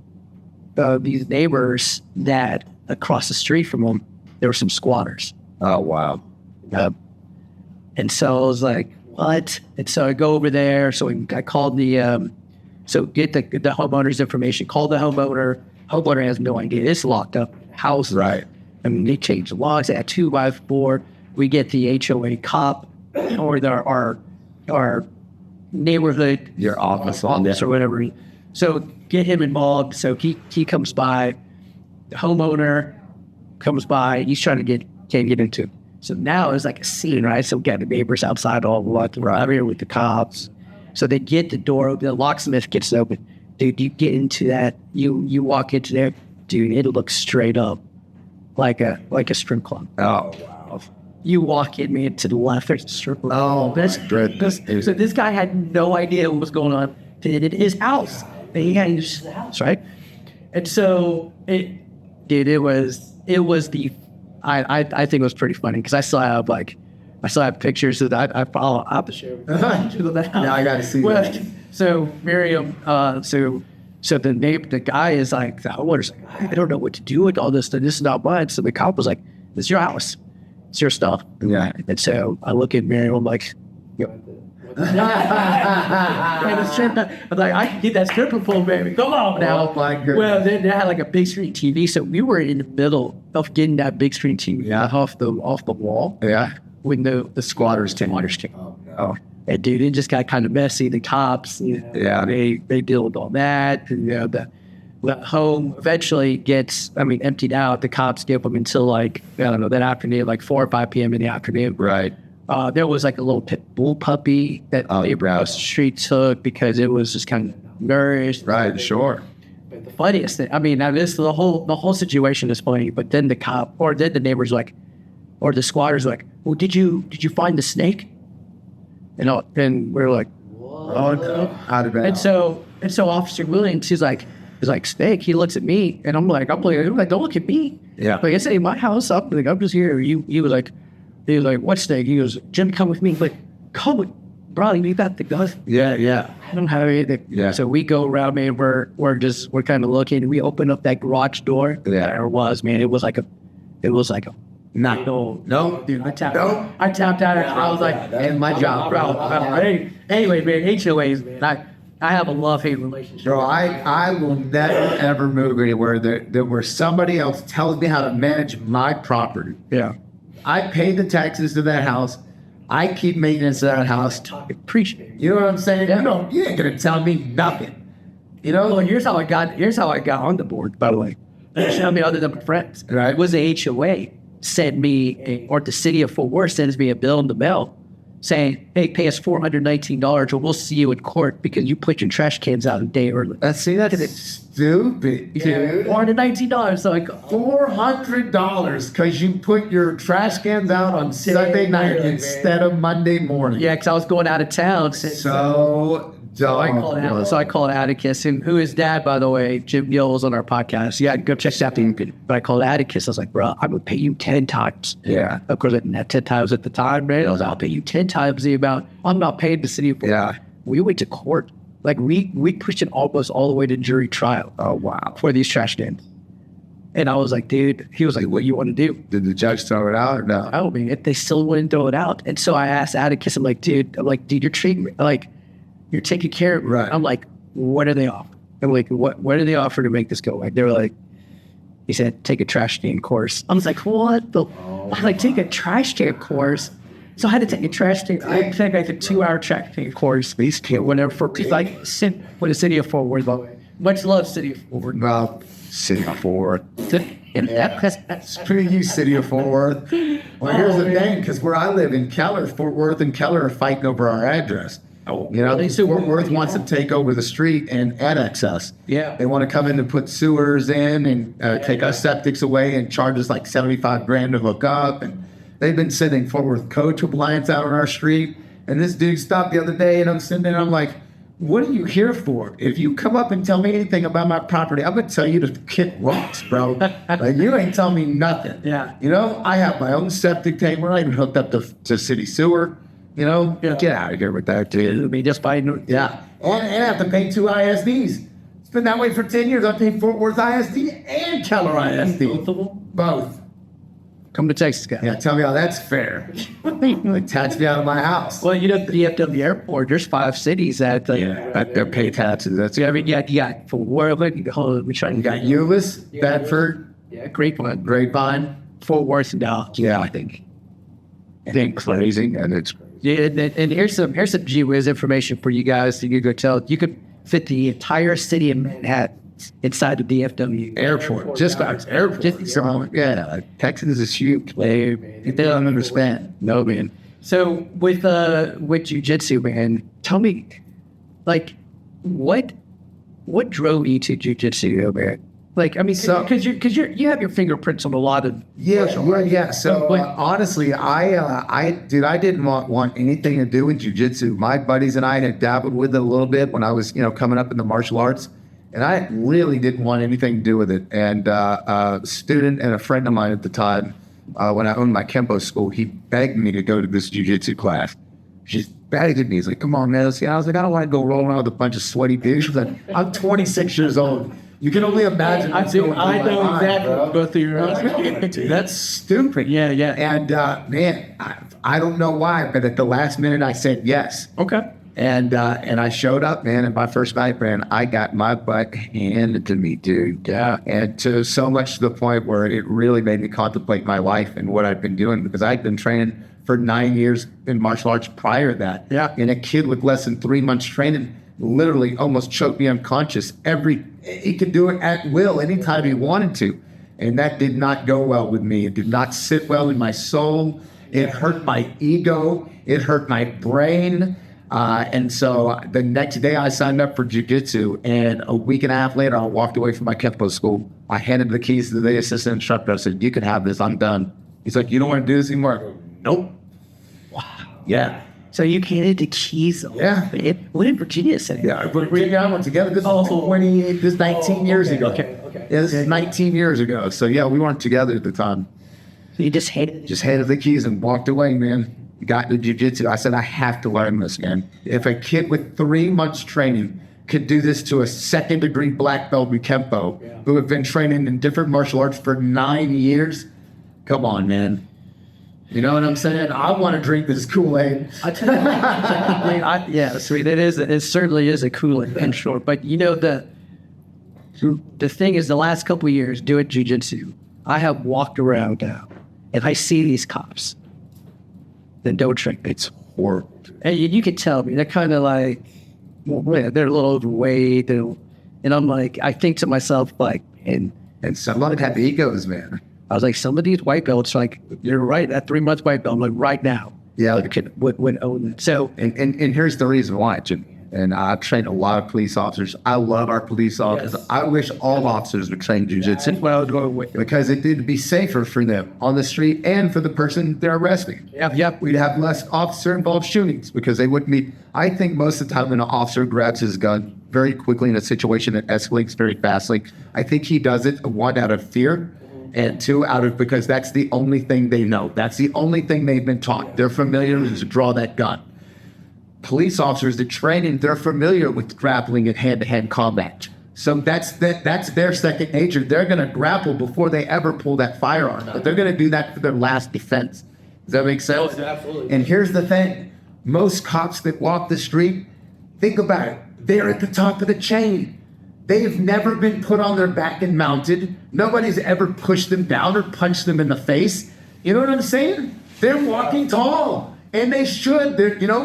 these neighbors that across the street from them, there were some squatters. Oh, wow. And so I was like, what? And so I go over there. So I called get the homeowner's information, call the homeowner. Homeowner has no idea. It's locked up. House. Right. I mean, they changed the laws. They had 2x4. We get the HOA cop or our neighborhood. Your office or whatever. So get him involved. So he comes by. The homeowner comes by. He's trying to can't get into it. So now it's like a scene, right? So we got the neighbors outside all the right here with the cops. So they get the door open. The locksmith gets open. Dude, you get into that. You walk into there. Dude, it looks straight up like a strip club. Oh, wow. You walk in, man, to the left, there's a strip club. Oh, that's good. So this guy had no idea what was going on in his house. And he had his house, right? And so I think it was pretty funny because I still have pictures that I follow up to share. Yeah, I got to see that. So Miriam, so the guy is like, the homeowner's like, I don't know what to do with all this. This is not mine. So the cop was like, "It's your house. It's your stuff." Yeah. And so I look at Miriam. I'm like, "You know, And the stripper, I was like, I can get that stripper pole, baby. Come on now. Oh, my goodness. Well, then they had like a big screen TV, so we were in the middle of getting that big screen TV off the wall. Yeah. When the squatters came. Oh, no. And dude, it just got kind of messy. The cops, they deal with all that. And, the home eventually gets, emptied out. The cops give them until like, I don't know, that afternoon, like 4 or 5 p.m. in the afternoon. Right. There was like a little pit bull puppy that neighbor across the street took because it was just kind of nourished. Right. Sure. But the funniest thing, now this the whole situation is funny. But then the neighbor's like, or the squatter's like, well, did you find the snake? And we're like, Oh, no. Out of bed. and so Officer Williams, he's like, snake. He looks at me, and I'm like, don't look at me. Yeah. Like, it's ain't my house. I'm just here. He was like, what snake? He goes, Jim, come with me. Like, come with, bro. You got the gun. Yeah. I don't have anything. Yeah. So we go around, man. We're kind of looking. We open up that garage door. Yeah. There it was, man. It was like a. No, dude. I tapped out. And I was like, and my job, bro. Anyway, man. HOAs, man. I have a love-hate relationship. Bro, I will never ever move anywhere where somebody else tells me how to manage my property. Yeah. I pay the taxes to that house. I keep maintenance to that house. Appreciate it. You know what I'm saying? You ain't gonna tell me nothing. Well, here's how I got on the board, by the way. Tell me other than my friends. Right. It was the HOA sent me, or the city of Fort Worth sends me a bill in the mail saying, hey, pay us $419 or we'll see you in court because you put your trash cans out a day early. That's stupid, dude. $419. So like $400 because you put your trash cans out on Sunday night instead of Monday morning. yeah, because I was going out of town. So dumb. So I called Atticus, and who is dad, by the way, Jim Gill was on our podcast. Yeah, go check that out. But I called Atticus. I was like, bro, I'm going to pay you 10 times. Yeah. Of course, I didn't have 10 times at the time, right? I was, I'll pay you 10 times the amount. I'm not paying the city for it. Yeah. We went to court. Like, we pushed it almost all the way to jury trial. Oh, wow. For these trash cans. And I was like, dude, he was like, what you want to do? Did the judge throw it out or no? I mean, they still wouldn't throw it out. And so I asked Atticus, I'm like, dude, you're treating me like, you're taking care of me. Right. I'm like, what do they offer? I'm like, what do they offer to make this go away? They were like, he said, take a trash can course. I was like, what the? I was like, take a trash can course. So I had to take a trash can. I think I took a 2-hour trash can course. These can't, whatever. For the city of Fort Worth, by the way. Much love, city of Fort Worth. Well, City of Fort Worth. And that's Screw you, City of Fort Worth. Well, here's the thing, because where I live in Keller, Fort Worth and Keller are fighting over our address. Fort Worth wants to take over the street and annex us. Yeah. They want to come in and put sewers in and take our septics away and charge us like $75,000 to hook up. And they've been sending Fort Worth code compliance out on our street. And this dude stopped the other day and I'm sitting there and I'm like, what are you here for? If you come up and tell me anything about my property, I'm going to tell you to kick rocks, bro. Like, you ain't telling me nothing. Yeah. I have my own septic tank. We're not even hooked up to city sewer. Get out of here with that, dude. me just by Yeah. And I have to pay 2 ISDs. It's been that way for 10 years. I paid Fort Worth ISD and Keller ISD. Both. Come to Texas, guys. Yeah, tell me how that's fair. Like, tax me out of my house. Well, the DFW airport, there's 5 cities that they're pay taxes. That's you got Fort Worth, you got Euless, Bedford, Grapevine, Fort Worth, and Dallas. Yeah, I think crazy, and it's and here's some gee whiz information for you guys that you go tell. You could fit the entire city of Manhattan inside the DFW airport. Just airport. Texas is huge. They don't understand. No, man. So with jiu-jitsu, man, tell me, like, what drove you to jiu-jitsu, man? Like, because you have your fingerprints on a lot of yeah. So honestly, I didn't want anything to do with jiu-jitsu. My buddies and I had dabbled with it a little bit when I was coming up in the martial arts, and I really didn't want anything to do with it. And a student and a friend of mine at the time, when I owned my Kempo school, he begged me to go to this jiu-jitsu class. She's begged me. He's like, "Come on, man." I was like, "I don't want to go roll around with a bunch of sweaty dudes." She's like, "I'm 26 years old." You can only imagine. I know exactly. Go through your That's stupid. Yeah. And man, I don't know why, but at the last minute I said yes. Okay. And I showed up, man, and my first night, man, I got my butt handed to me, dude. Yeah. And to so much to the point where it really made me contemplate my life and what I've been doing, because I'd been training for 9 years in martial arts prior to that. Yeah. And a kid with less than 3 months training literally almost choked me unconscious. He could do it at will anytime he wanted to. And that did not go well with me. It did not sit well in my soul. It hurt my ego. It hurt my brain. And so the next day I signed up for jiu-jitsu, and a week and a half later, I walked away from my Kempo school. I handed the keys to the assistant instructor. I said, you can have this. I'm done. He's like, you don't want to do this anymore? I go, nope. Wow. Yeah. So you handed the keys. Yeah. What did Virginia say? Yeah. But we got one together. This is 19 years ago. Okay. Yeah, this is 19 years ago. So yeah, we weren't together at the time. So you just handed it? Just handed the keys and walked away, man. Got into jiu-jitsu. I said, I have to learn this, man. If a kid with 3 months training could do this to a second-degree black belt in Kempo, who have been training in different martial arts for 9 years, come on, man. You know what I'm saying? I want to drink this Kool-Aid. I tell you, yeah, sweet. It certainly is a Kool-Aid in short. But you know, the thing is, the last couple of years doing jiu-jitsu, I have walked around now, and I see these cops that don't train. It's horrible. And you can tell me, they're kind of like, well, yeah, they're a little overweight. And I'm like, I think to myself, like, and some of them have egos, man. I was like, some of these white belts, like, you're right, that 3 month white belt, I'm like, right now. Yeah. Like a kid would own it. So, and here's the reason why, Jimmy. And I've trained a lot of police officers. I love our police officers. Yes. I wish all officers would train jiu-jitsu. that's what I was going with. Because it would be safer for them on the street and for the person they're arresting. Yep. We'd have less officer-involved shootings because they wouldn't be. I think most of the time when an officer grabs his gun very quickly in a situation that escalates very fastly, I think he does it, one, out of fear, and two, out of because that's the only thing they know. That's the only thing they've been taught. They're familiar to draw that gun. Police officers that train, they're familiar with grappling and hand-to-hand combat. So that's their second nature. They're going to grapple before they ever pull that firearm. But they're going to do that for their last defense. Does that make sense? Oh, absolutely. And here's the thing. Most cops that walk the street, think about it. They're at the top of the chain. They've never been put on their back and mounted. Nobody's ever pushed them down or punched them in the face. You know what I'm saying? They're walking tall. And they should.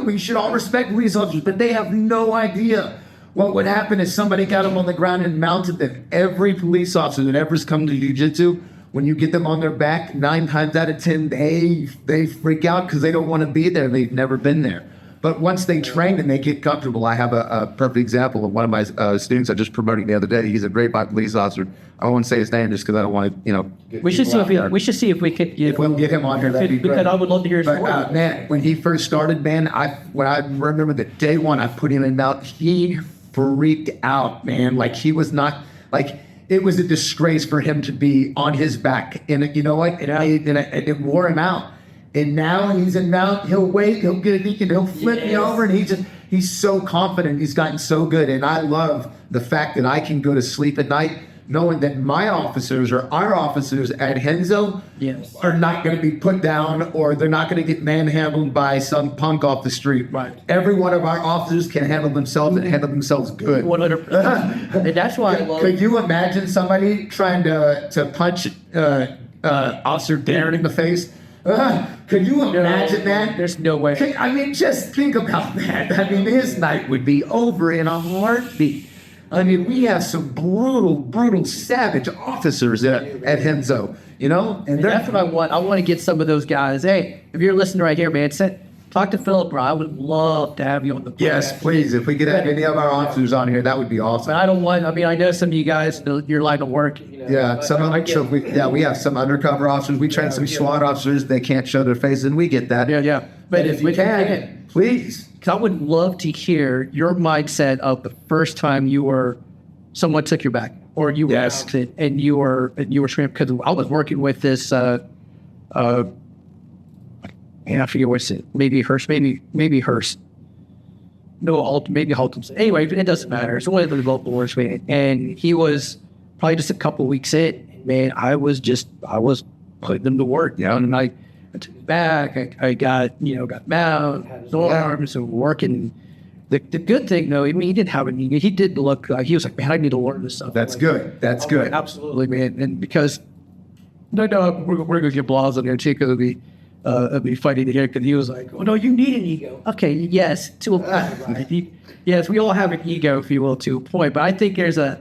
We should all respect police officers, but they have no idea what would happen if somebody got them on the ground and mounted them. Every police officer that ever's come to jiu-jitsu, when you get them on their back, 9 times out of 10, they freak out because they don't want to be there. They've never been there. But once they train and they get comfortable, I have a perfect example of one of my students I just promoted the other day. He's a great police officer. I won't say his name just because I don't want to, We should see if we could if we'll get him on here. That'd be great. Because I would love to hear his story. But man, when he first started, man, when I remember the day one I put him in mount, he freaked out, man. Like he was not like. It was a disgrace for him to be on his back, and you know what? It wore him out. And now he's in mount. He'll wait. He'll flip me over, and he's so confident. He's gotten so good, and I love the fact that I can go to sleep at night knowing that my officers or our officers at Henzo are not going to be put down, or they're not going to get manhandled by some punk off the street. Right. Every one of our officers can handle themselves and handle themselves good. 100%. And that's why I love. Could you imagine somebody trying to punch Officer Darren in the face? Could you imagine that? There's no way. I mean, just think about that. I mean, his night would be over in a heartbeat. I mean, we have some brutal, savage officers at Henzo, And that's what I want. I want to get some of those guys. Hey, if you're listening right here, man, talk to Phillip, bro. I would love to have you on the podcast. Yes, please. If we could have any of our officers on here, that would be awesome. But I know some of you guys, your line of work. Yeah, we have some undercover officers. We train some SWAT officers. They can't show their faces, and we get that. Yeah. But if you can, please. Because I would love to hear your mindset of the first time someone took your back, or you were mounted and you were trained. Because I was working with this, I forget what's it. Maybe Hearst. No, maybe Halton. Anyway, it doesn't matter. It's one of the local works, and he was probably just a couple weeks in. Man, I was putting them to work, and I took it back. I got, got mount, had his arms, and working. The good thing, though, I mean, he didn't have an ego. He did look like, he was like, man, I need to learn this stuff. That's good. That's good. Absolutely, man. And because, no, we're going to get blogs on there, too, because it'll be funny to hear, because he was like, oh, no, you need an ego. Okay, yes, to a point, right? Yes, we all have an ego, if you will, to a point. But I think there's a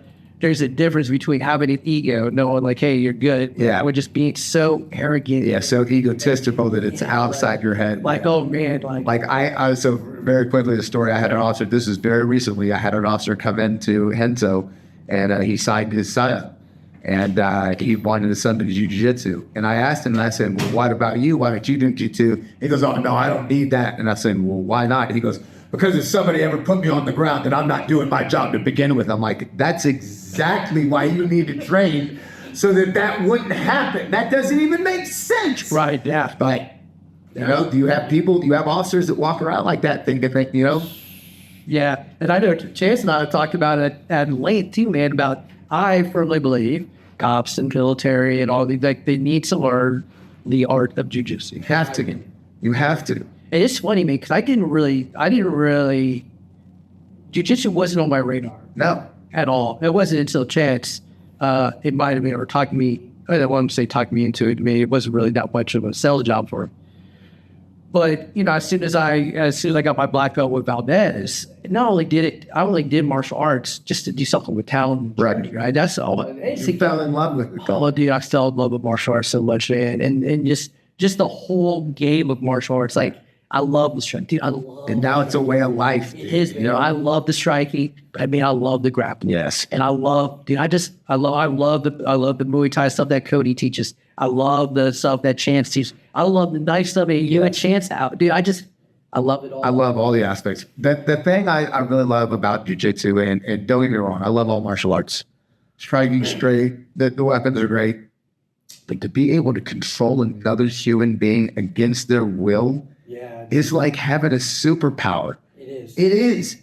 difference between having an ego, knowing like, hey, you're good. Yeah. Or just being so arrogant. Yeah, so egotistical that it's outside your head. Like, oh, man. Like I so very quickly, the story, I had an officer, this is very recently, I had an officer come into Henzo, and he signed his son up. And he wanted his son to do jiu-jitsu. And I asked him, and I said, well, what about you? Why don't you do jiu-jitsu? He goes, oh, no, I don't need that. And I said, well, why not? And he goes, because if somebody ever put me on the ground, then I'm not doing my job to begin with. I'm like, that's exactly why you need to train, so that wouldn't happen. That doesn't even make sense. Right, yeah. But, do you have officers that walk around like that, think, Yeah, and I know Chance and I have talked about it at length too, man, about I firmly believe cops and military and all these, like, they need to learn the art of jiu-jitsu. You have to. You have to. And it's funny, man, because I didn't really, jiu-jitsu wasn't on my radar. No. At all. It wasn't until Chance, it might have been, or talked me, I don't want to say talked me into it. I mean, it wasn't really that much of a sales job for him. But, as soon as I got my black belt with Valdez, I only did martial arts just to do something with talent. Right. That's all. You fell in love with it. Oh, dude, I still love martial arts so much, man. And just the whole game of martial arts, like, I love the striking. Dude, and now it's a way of life. It is, I love the striking. I mean, I love the grappling. Yes. And I love the Muay Thai stuff that Cody teaches. I love the stuff that Chance teaches. I love the nice stuff that you and Chance out. Dude, I love it all. I love all the aspects. The thing I really love about jiu-jitsu, and don't get me wrong, I love all martial arts. Striking straight, the weapons are great. But to be able to control another human being against their will is like having a superpower. It is.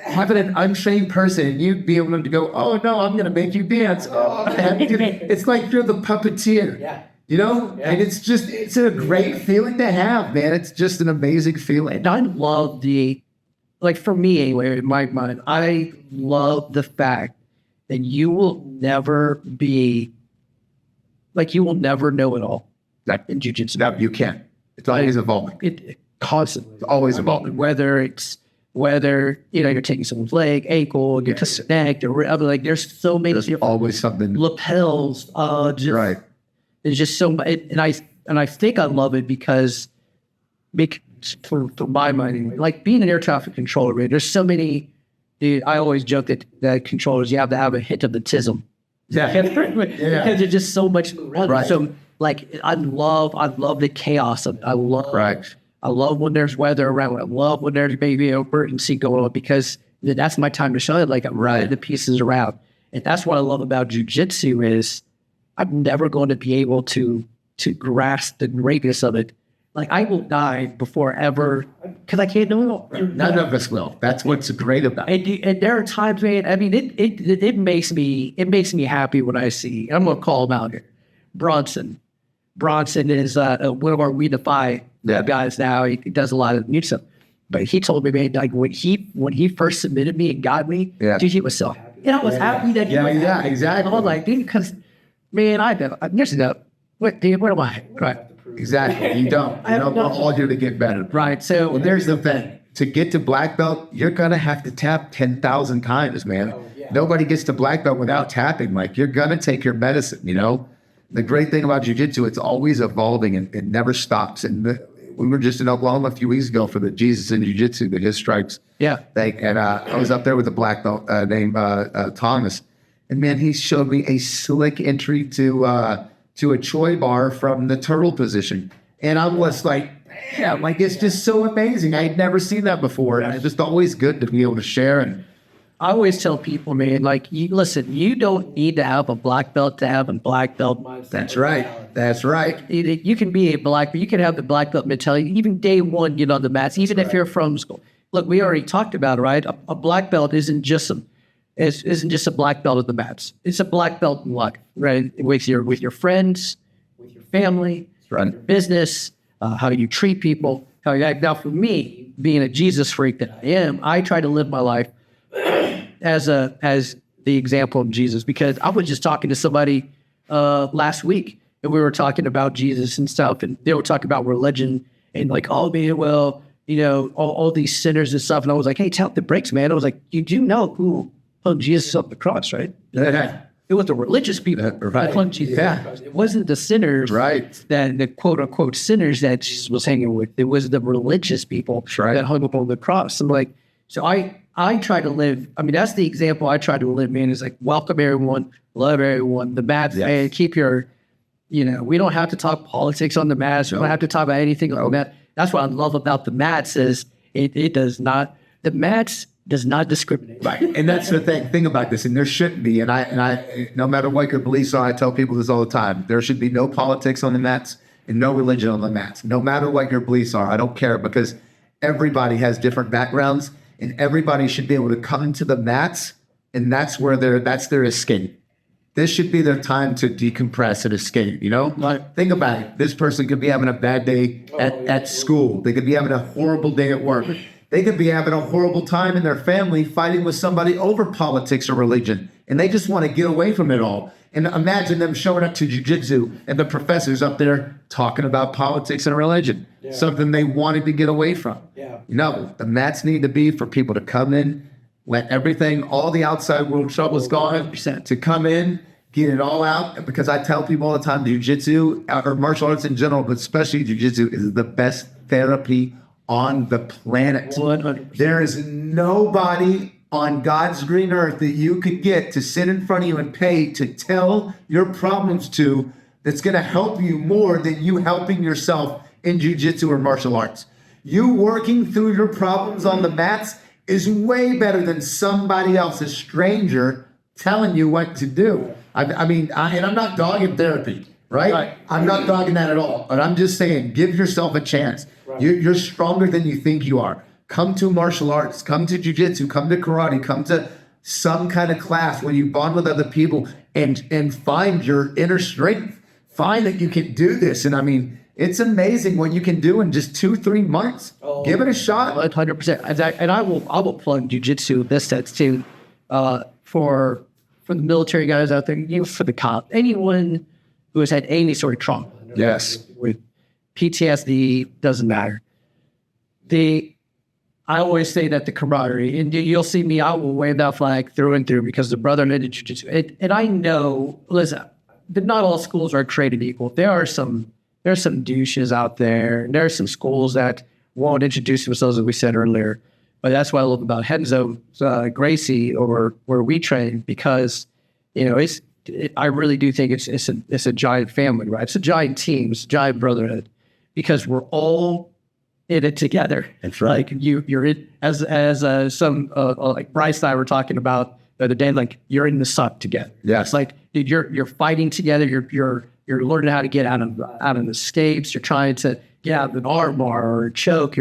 Having an untrained person, you'd be able to go, oh, no, I'm going to make you dance. Oh, it's like you're the puppeteer. Yeah. And it's a great feeling to have, man. It's just an amazing feeling. And I love for me anyway, in my mind, I love the fact that you will never know it all in jiu-jitsu. No, you can't. It's always evolving. It constantly. It's always evolving. Whether you're taking someone's leg, ankle, you're just neck, or whatever. Like, there's so many. There's always something. Lapels. Right. It's just so much. And I think I love it because, for my mind, anyway, like being an air traffic controller, right? There's so many. Dude, I always joke that controllers, you have to have a hint of the tism. Yeah. Because there's just so much. Right. So, like, I love the chaos of it. I love when there's weather around. I love when there's maybe an emergency going on, because that's my time to shine. Like, I'm running the pieces around. And that's what I love about jiu-jitsu is I'm never going to be able to grasp the greatness of it. Like, I will die before ever, because I can't know it. None of us will. That's what's great about it. And there are times, man, I mean, it makes me happy when I see, I'm going to call him out here, Bronson. Bronson is one of our We Defy guys now. He does a lot of new stuff. But he told me, man, like, when he first submitted me and got me, dude, he was so happy. And I was happy that he was happy. Exactly. I was like, dude, because, man, what am I? Right. Exactly. You don't. We're all here to get better. Right. So well, there's the thing. To get to black belt, you're going to have to tap 10,000 times, man. Nobody gets to black belt without tapping. Like, you're going to take your medicine, The great thing about jiu-jitsu, it's always evolving and it never stops. And we were just in Oklahoma a few weeks ago for the Jesus in Jiu-Jitsu, the his stripes. Yeah. And I was up there with a black belt named Thomas. And, man, he showed me a slick entry to a Choi bar from the turtle position. And I was like, man, like, it's just so amazing. I had never seen that before. And it's just always good to be able to share. And I always tell people, man, like, you don't need to have a black belt to have a black belt mindset. That's right. That's right. You can be a black belt. You can have the black belt mentality. Even day one, get on the mats, even if you're from school. Look, we already talked about it, right? A black belt isn't just a black belt at the mats. It's a black belt in life, right? With your friends, with your family, Right. business, how you treat people, how you act. Now, for me, being a Jesus freak that I am, I try to live my life as the example of Jesus, because I was just talking to somebody last week, and we were talking about Jesus and stuff, and they were talking about religion and like, oh man, well, all these sinners and stuff, and I was like, hey, tap the brakes, man. I was like, you do know who hung Jesus up the cross, right? Yeah. It was the religious people that hung Jesus up the cross. It wasn't the sinners, Right. that the quote unquote sinners that Jesus was hanging with. It was the religious people that hung up on the cross. I'm like, so I try to live. I mean, that's the example I try to live, man. Is like, welcome everyone, love everyone. The mat, man, keep your, we don't have to talk politics on the mats. We don't have to talk about anything on the mat. That's what I love about the mats is it does not, the mats does not discriminate. Right. And that's the thing about this. And there shouldn't be. And I, no matter what your beliefs are, I tell people this all the time. There should be no politics on the mats and no religion on the mats. No matter what your beliefs are, I don't care, because everybody has different backgrounds and everybody should be able to come into the mats, and that's their escape. This should be their time to decompress and escape, Like, think about it. This person could be having a bad day at school. They could be having a horrible day at work. They could be having a horrible time in their family fighting with somebody over politics or religion, and they just want to get away from it all. And imagine them showing up to jiu-jitsu and the professor's up there talking about politics and religion, something they wanted to get away from. The mats need to be for people to come in, let everything, all the outside world troubles gone, to come in, get it all out. Because I tell people all the time, jiu-jitsu, or martial arts in general, but especially jiu-jitsu, is the best therapy on the planet. 100%. There is nobody on God's green earth that you could get to sit in front of you and pay to tell your problems to, that's going to help you more than you helping yourself in jiu-jitsu or martial arts. You working through your problems on the mats is way better than somebody else, a stranger, telling you what to do. And I'm not dogging therapy, right? I'm not dogging that at all. But I'm just saying, give yourself a chance. You're stronger than you think you are. Come to martial arts, come to jiu-jitsu, come to karate, come to some kind of class where you bond with other people and find your inner strength. Find that you can do this. And it's amazing what you can do in just 2-3 months. Give it a shot. 100%. And I will plug jiu-jitsu this sense too, for the military guys out there, even for the cop, anyone who has had any sort of trauma. Yes. With PTSD, doesn't matter. I always say that the camaraderie, and you'll see me, I will wave that flag through and through, because the brotherhood of jiu-jitsu. And I know, listen, that not all schools are created equal. There's some douches out there. There are some schools that won't introduce themselves, as we said earlier. But that's what I love about Henzo Gracie, or where we train, because I really do think it's a giant family, right? It's a giant team. It's a giant brotherhood, because we're all in it together. That's right. Like you're in, as some like Bryce and I were talking about the other day. Like, you're in the sun together. Yes. It's like, dude, you're fighting together. You're learning how to get out of the escapes. You're trying to get out of an arm bar or a choke.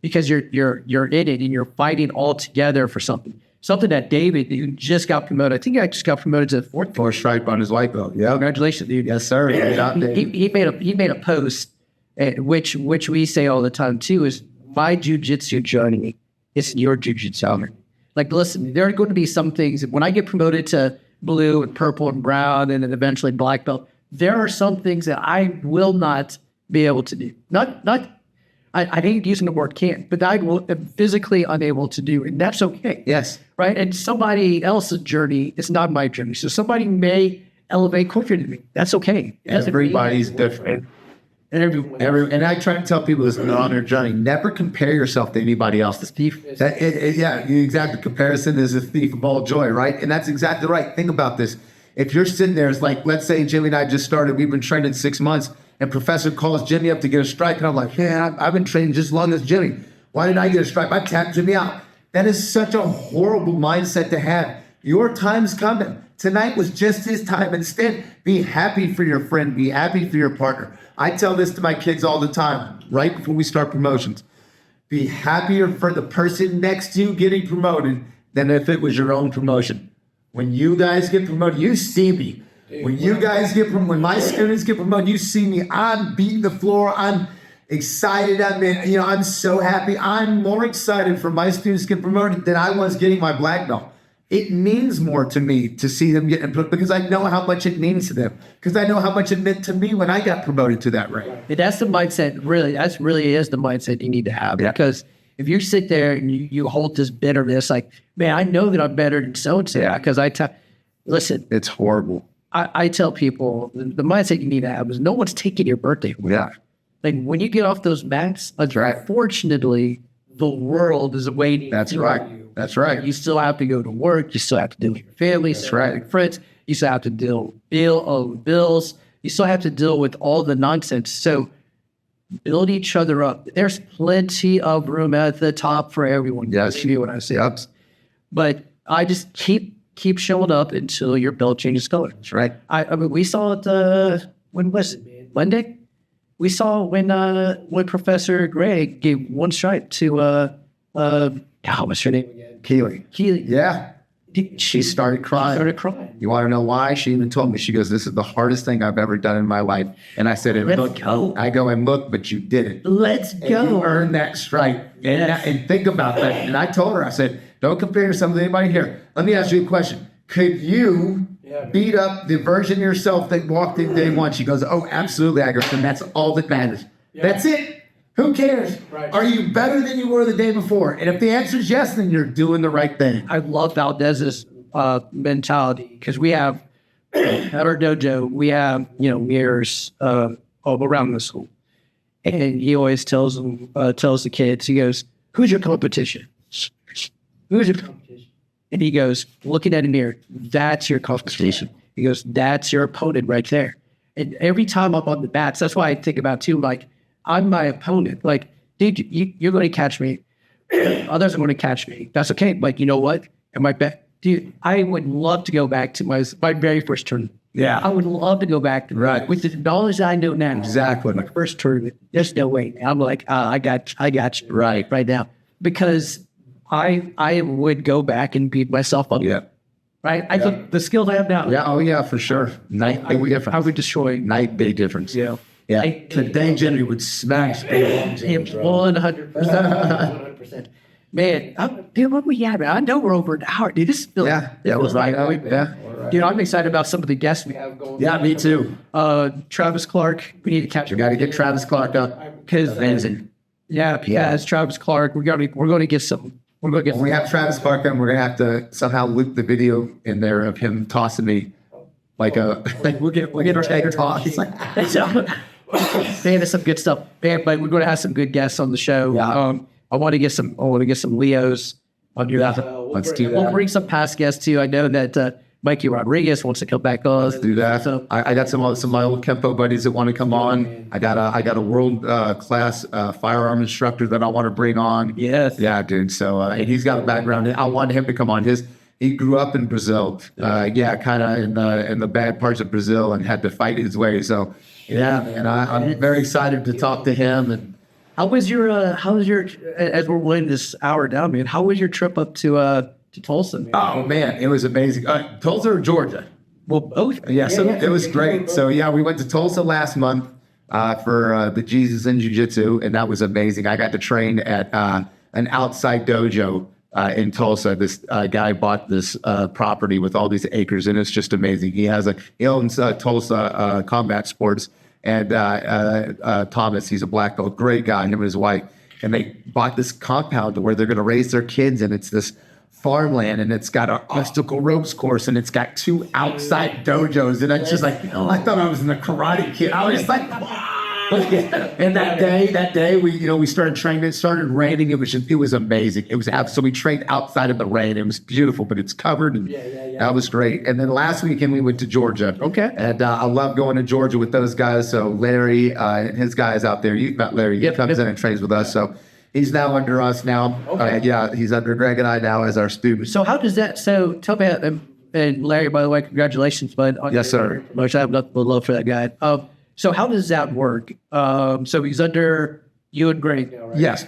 Because you're in it, and you're fighting all together for something. Something that David, who just got promoted, I think I just got promoted to the fourth stripe on his white belt. Yeah. Congratulations, dude. Yes, sir. He made a post, which we say all the time too, is my jiu-jitsu journey is your jiu-jitsu journey. Like, listen, there are going to be some things, when I get promoted to blue and purple and brown and then eventually black belt, there are some things that I will not be able to do. I hate using the word can't, but I am physically unable to do, and that's okay. Yes. Right? And somebody else's journey is not my journey. So somebody may elevate quicker than me. That's okay. Everybody's different. And I try to tell people this on their journey: never compare yourself to anybody else. Exactly. Comparison is a thief of all joy, right? And that's exactly right. Think about this. If you're sitting there, it's like, let's say Jimmy and I just started, we've been training 6 months, and Professor calls Jimmy up to get a strike, and I'm like, man, I've been training just as long as Jimmy. Why didn't I get a strike? I tapped Jimmy out. That is such a horrible mindset to have. Your time's coming. Tonight was just his time. Instead, be happy for your friend. Be happy for your partner. I tell this to my kids all the time, right before we start promotions. Be happier for the person next to you getting promoted than if it was your own promotion. When you guys get promoted, you see me. When you guys get promoted, when my students get promoted, you see me, I'm beating the floor. I'm excited. I'm so happy. I'm more excited for my students to get promoted than I was getting my black belt. It means more to me to see them get promoted because I know how much it means to them. Because I know how much it meant to me when I got promoted to that rank. And that's the mindset, really, that's really is the mindset you need to have. Yeah. Because if you sit there and you hold this bitterness, like, man, I know that I'm better than so-and-so because listen, It's horrible. I tell people the mindset you need to have is no one's taking your birthday away. Yeah. Like when you get off those mats, right. Unfortunately, the world is waiting. That's for right. you. That's right. You still have to go to work. You still have to deal with your family. That's right. With friends. You still have to deal with bills. You still have to deal with all the nonsense. So build each other up. There's plenty of room at the top for everyone. Yes. You know what I say. Yep. But I just keep showing up until your belt changes color. That's right. I mean, we saw it. When was it? Man? Monday. We saw when Professor Gray gave one stripe to what's her name again? Keely. Yeah. She started crying. You want to know why? She even told me, she goes, this is the hardest thing I've ever done in my life. And I said, Let's go. I go, and look, but you did it. Let's And go. you earned that stripe. And think about that. And I told her, I said, don't compare yourself with anybody here. Let me ask you a question. Could you beat up the version of yourself that walked in day one? She goes, oh, absolutely. I go, and that's all that matters. That's it. Who cares? Right. Are you better than you were the day before? And if the answer is yes, then you're doing the right thing. I love Valdez's mentality because we have at our dojo, we have mirrors around the school, and he always tells the kids, he goes, "Who's your competition? Who's your competition?" And he goes, looking at a mirror, "That's your competition." He goes, "That's your opponent right there." And every time I'm on the bats, that's why I think about too, like, I'm my opponent. Like, dude, you're going to catch me. Others are going to catch me. That's okay. Like, you know what? Am I back? Dude, I would love to go back to my very first tournament. Yeah. I would love to go back to Right. with the knowledge I know now. Exactly. My first tournament. There's no way. I'm like, I got you right now. Because I would go back and beat myself up. Yeah. Right? I think the skills I have now. Yeah. Oh, yeah, for sure. I would destroy. Night big difference. Yeah. Yeah. Today, Jimmy would smash. 100%. Man, dude, what we have? Man, I know we're over an hour, dude. This feels, Yeah. It was like, yeah. Dude, I'm excited about some of the guests we have going. Yeah, me too. Travis Clark. We need to catch We him. got to get Travis Clark up. Because Amazing. as Travis Clark, we're going to get some. We're going to get. When we have Travis Clark on, we're going to have to somehow loop the video in there of him tossing me like we'll get our egg toss. Man, there's some good stuff. Man, but we're going to have some good guests on the show. Yeah. I want to get some Leos on your. Let's do that. We'll bring some past guests too. I know that Mikey Rodriguez wants to come back on. Let's do that. So, I got some of my old Kempo buddies that want to come on. I got a world class firearm instructor that I want to bring on. yes. Yeah, dude. So and he's got a background. I want him to come on. He grew up in Brazil. Kind of in the bad parts of Brazil and had to fight his way. So yeah, and I'm very excited to talk to him. And How was your as we're winding this hour down, man? How was your trip up to Tulsa, man? oh man, it was amazing. Tulsa or Georgia? Well, both. Yeah, so it was great. So yeah, we went to Tulsa last month for the Jesus in Jiu-Jitsu, and that was amazing. I got to train at an outside dojo in Tulsa. This guy bought this property with all these acres, and it's just amazing. He owns Tulsa Combat Sports, and Thomas, he's a black belt, great guy, him and his wife. And they bought this compound where they're going to raise their kids, and it's this farmland, and it's got an obstacle ropes course, and it's got 2 outside dojos, and it's just like, I thought I was in a Karate Kid. I was just like, wow. And that day we started training. It started raining. It was amazing. It was so we trained outside of the rain. It was beautiful, but it's covered, and that was great. And then last weekend we went to Georgia. Okay. And I love going to Georgia with those guys. So Larry and his guys out there. You've met Larry. He comes in and trains with us. So he's now under us now. Okay. He's under Greg and I now as our students. So how does that? So tell me, and Larry, by the way, congratulations, bud. Yes, sir. Much I have nothing but love for that guy. So how does that work? So he's under you and Greg now, right? Yes.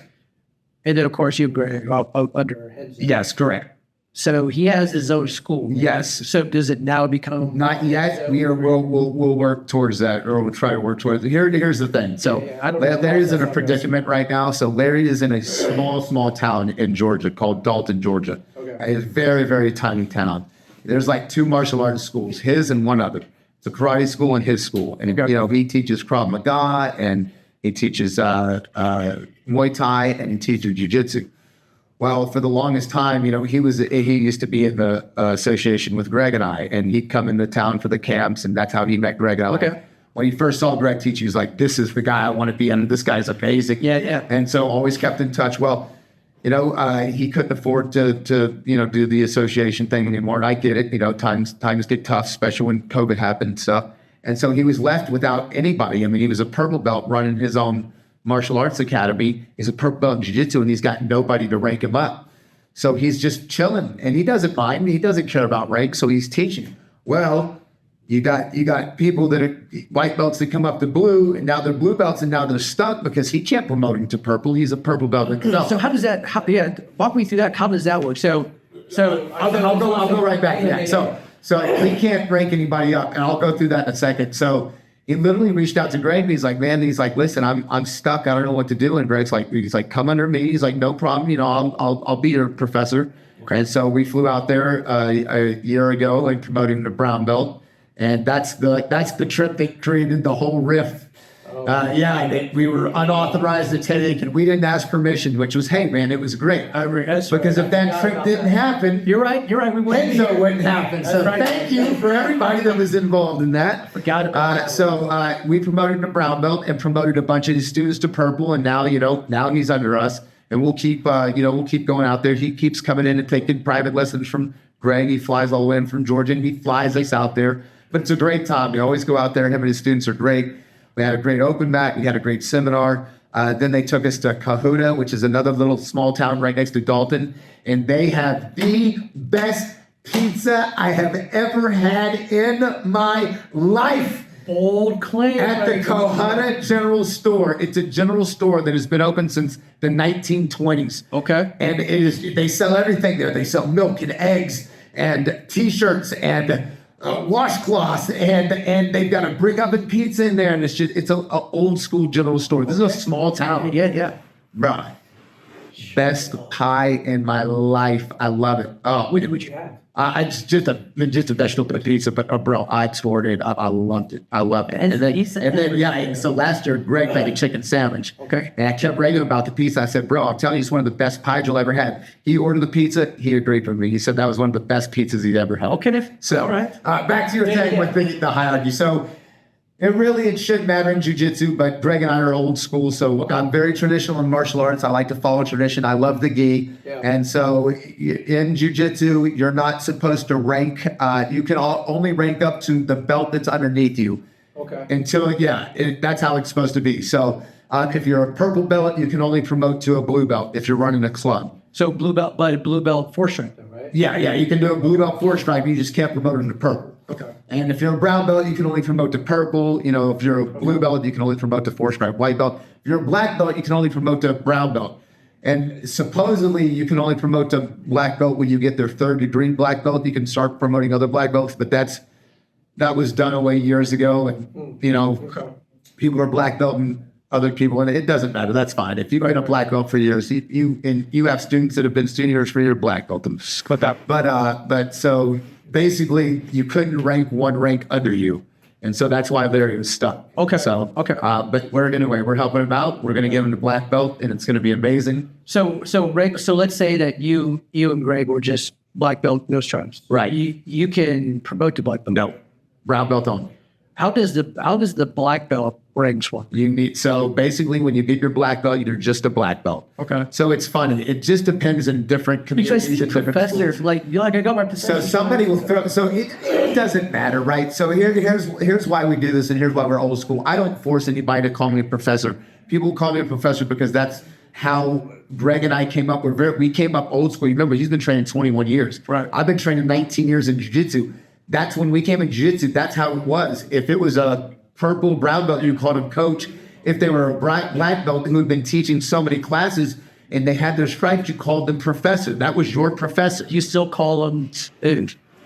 And then of course you and Greg under. Yes, correct. So he has his own school. Yes. So does it now become? Not yet. We'll work towards that, or we'll try to work towards it. Here's the thing. So Larry's in a predicament right now. So Larry is in a small town in Georgia called Dalton, Georgia. Okay. It's a very, very tiny town. There's like 2 martial arts schools, his and one other. It's a karate school and his school. And, he teaches Krav Maga, and he teaches Muay Thai, and he teaches Jiu-Jitsu. Well, for the longest time, he used to be in the association with Greg and I, and he'd come into town for the camps, and that's how he met Greg and I. Okay. When he first saw Greg teach, he was like, this is the guy I want to be, and this guy's amazing. Yeah. And so always kept in touch. Well, he couldn't afford to do the association thing anymore. And I get it. Times get tough, especially when COVID happened and stuff. And so he was left without anybody. I mean, he was a purple belt running his own martial arts academy. He's a purple belt in jiu-jitsu, and he's got nobody to rank him up. So he's just chilling, and he doesn't mind. He doesn't care about rank, so he's teaching. Well, you got people that are white belts that come up to blue, and now they're blue belts, and now they're stuck because he can't promote him to purple. He's a purple belt himself. So how does that? Walk me through that. How does that work? So I'll go right back to that. So he can't rank anybody up, and I'll go through that in a second. So he literally reached out to Greg, and he's like, listen, I'm stuck. I don't know what to do. And Greg's like, come under me. He's like, no problem. I'll be your professor. Okay. And so we flew out there a year ago and promoted him to brown belt. And that's the trip that created the whole rift. We were unauthorized to take, and we didn't ask permission, which was, hey man, it was great. Because if that trick didn't happen, you're right. We wouldn't. It wouldn't happen. So thank you for everybody that was involved in that. Forgot about So we promoted him to brown belt and promoted a bunch of his students to purple, and now he's under us, and we'll keep going out there. He keeps coming in and taking private lessons from Greg. He flies all the way in from Georgia, and he flies us out there. But it's a great time. We always go out there, and him and his students are great. We had a great open mat. We had a great seminar. Then they took us to Cahuta, which is another little small town right next to Dalton. And they have the best pizza I have ever had in my life. Bold claim. At the Cahuta General Store. It's a general store that has been open since the 1920s. Okay. And they sell everything there. They sell milk and eggs and T-shirts and washcloths, and they've got a brick oven pizza in there, and it's an old school general store. This is a small town. Yeah. Bro, best pie in my life. I love it. Oh, What did you have? It's just a vegetable pizza, but bro, I toured it. I loved it. I love it. And then so last year, Greg made a chicken sandwich. Okay. And I kept raving about the pizza. I said, bro, I'm telling you, it's one of the best pies you'll ever have. He ordered the pizza. He agreed with me. He said that was one of the best pizzas he'd ever had. Okay. So, all right. Back to your thing with the hierarchy. So, it shouldn't matter in jiu-jitsu, but Greg and I are old school, so I'm very traditional in martial arts. I like to follow tradition. I love the gi. Yeah. And so in jiu-jitsu, you're not supposed to rank. You can only rank up to the belt that's underneath you. Okay. Until, that's how it's supposed to be. So if you're a purple belt, you can only promote to a blue belt if you're running a club. So blue belt, but blue belt 4-stripe, right? Yeah, you can do a blue belt 4-stripe. You just can't promote them to purple. Okay. And if you're a brown belt, you can only promote to purple. If you're a blue belt, you can only promote to 4-stripe. White belt. If you're a black belt, you can only promote to brown belt. And supposedly, you can only promote to black belt when you get their 3rd degree black belt. You can start promoting other black belts, but that was done away years ago. And people are black belting other people, and it doesn't matter. That's fine. If you've been a black belt for years, you have students that have been seniors for your black belt. But so basically, you couldn't rank one rank under you, and so that's why Larry was stuck. Okay. So but we're helping him out. We're going to give him the black belt, and it's going to be amazing. So let's say that you and Greg were just black belt, no stripes. Right. You can promote to black belt. No, brown belt only. How does the black belt ranks one? So basically, when you get your black belt, you're just a black belt. Okay. So it's funny. It just depends in different communities. Because professors, I got my professor. So somebody will throw. So it doesn't matter, right? So here's why we do this, and here's why we're old school. I don't force anybody to call me a professor. People call me a professor because that's how Greg and I came up. We came up old school. You remember, he's been training 21 years. Right. I've been training 19 years in jiu-jitsu. That's when we came in jiu-jitsu. That's how it was. If it was a purple brown belt, you called him coach. If they were a black belt who had been teaching so many classes, and they had their stripes, you called them professor. That was your professor. You still call them.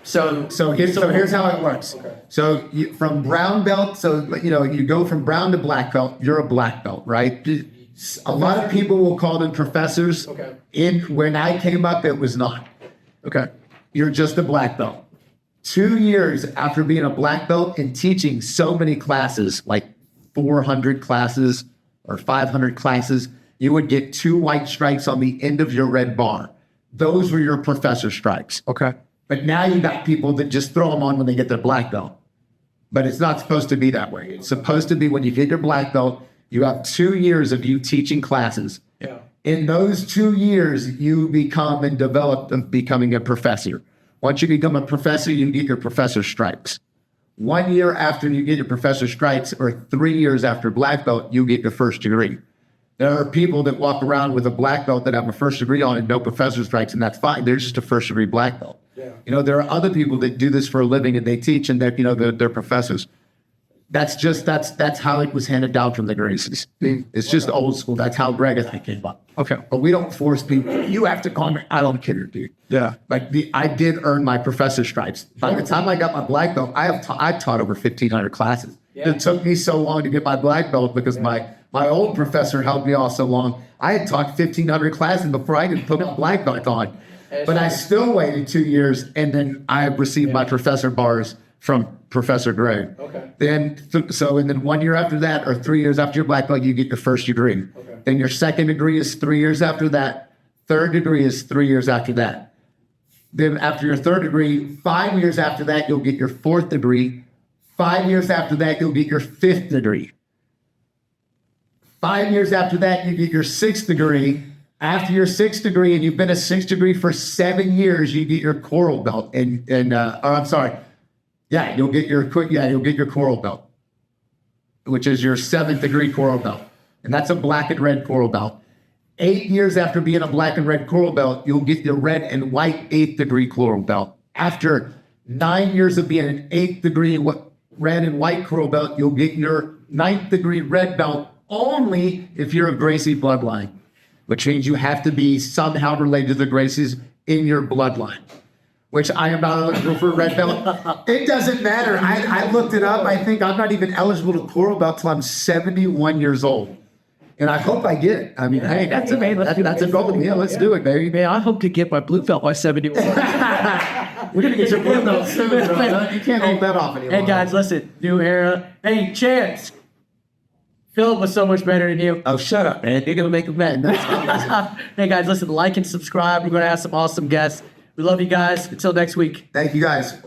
So here's how it works. So from brown belt, you go from brown to black belt. You're a black belt, right? A lot of people will call them professors. When I came up, it was not. You're just a black belt. 2 years after being a black belt and teaching so many classes, like 400 classes or 500 classes, you would get 2 white stripes on the end of your red bar. Those were your professor stripes. But now you got people that just throw them on when they get their black belt. But it's not supposed to be that way. It's supposed to be when you get your black belt, you have 2 years of you teaching classes. In those 2 years, you become and develop becoming a professor. Once you become a professor, you get your professor stripes. 1 year after you get your professor stripes, or 3 years after black belt, you get your first degree. There are people that walk around with a black belt that have a first degree on and no professor stripes, and that's fine. They're just a first degree black belt. There are other people that do this for a living and they teach and they're professors. That's how it was handed down from the Gracies. It's just old school. That's how Greg and I came up. But we don't force people. You have to call me. I don't care, dude. Like I did earn my professor stripes. By the time I got my black belt, I taught over 1,500 classes. It took me so long to get my black belt because my old professor helped me all so long. I had taught 1,500 classes before I could put my black belt on. But I still waited 2 years, and then I received my professor bars from Professor Gray. Then 1 year after that, or 3 years after your black belt, you get your first degree. Then your second degree is 3 years after that. Third degree is 3 years after that. Then after your third degree, 5 years after that, you'll get your fourth degree. 5 years after that, you'll get your fifth degree. 5 years after that, you get your sixth degree. After your sixth degree, and you've been a sixth degree for 7 years, you get your coral belt. You'll get your coral belt, which is your 7th degree coral belt. And that's a black and red coral belt. 8 years after being a black and red coral belt, you'll get your red and white 8th degree coral belt. After 9 years of being an 8th degree red and white coral belt, you'll get your 9th degree red belt only if you're a Gracie bloodline, which means you have to be somehow related to the Gracies in your bloodline, which I am not eligible for a red belt. It doesn't matter. I looked it up. I think I'm not even eligible to coral belt till I'm 71 years old. And I hope I get it. I mean, hey, that's amazing. That's a goal. Yeah, let's do it, baby. Man, I hope to get my blue belt by 71. We're going to get your blue belt soon, bro. You can't hold that off anymore. Hey, guys, listen. New era. Hey, Chance. Philip was so much better than you. Oh, shut up, man. You're going to make a bet. Hey, guys, listen. Like and subscribe. We're going to have some awesome guests. We love you guys. Until next week. Thank you, guys.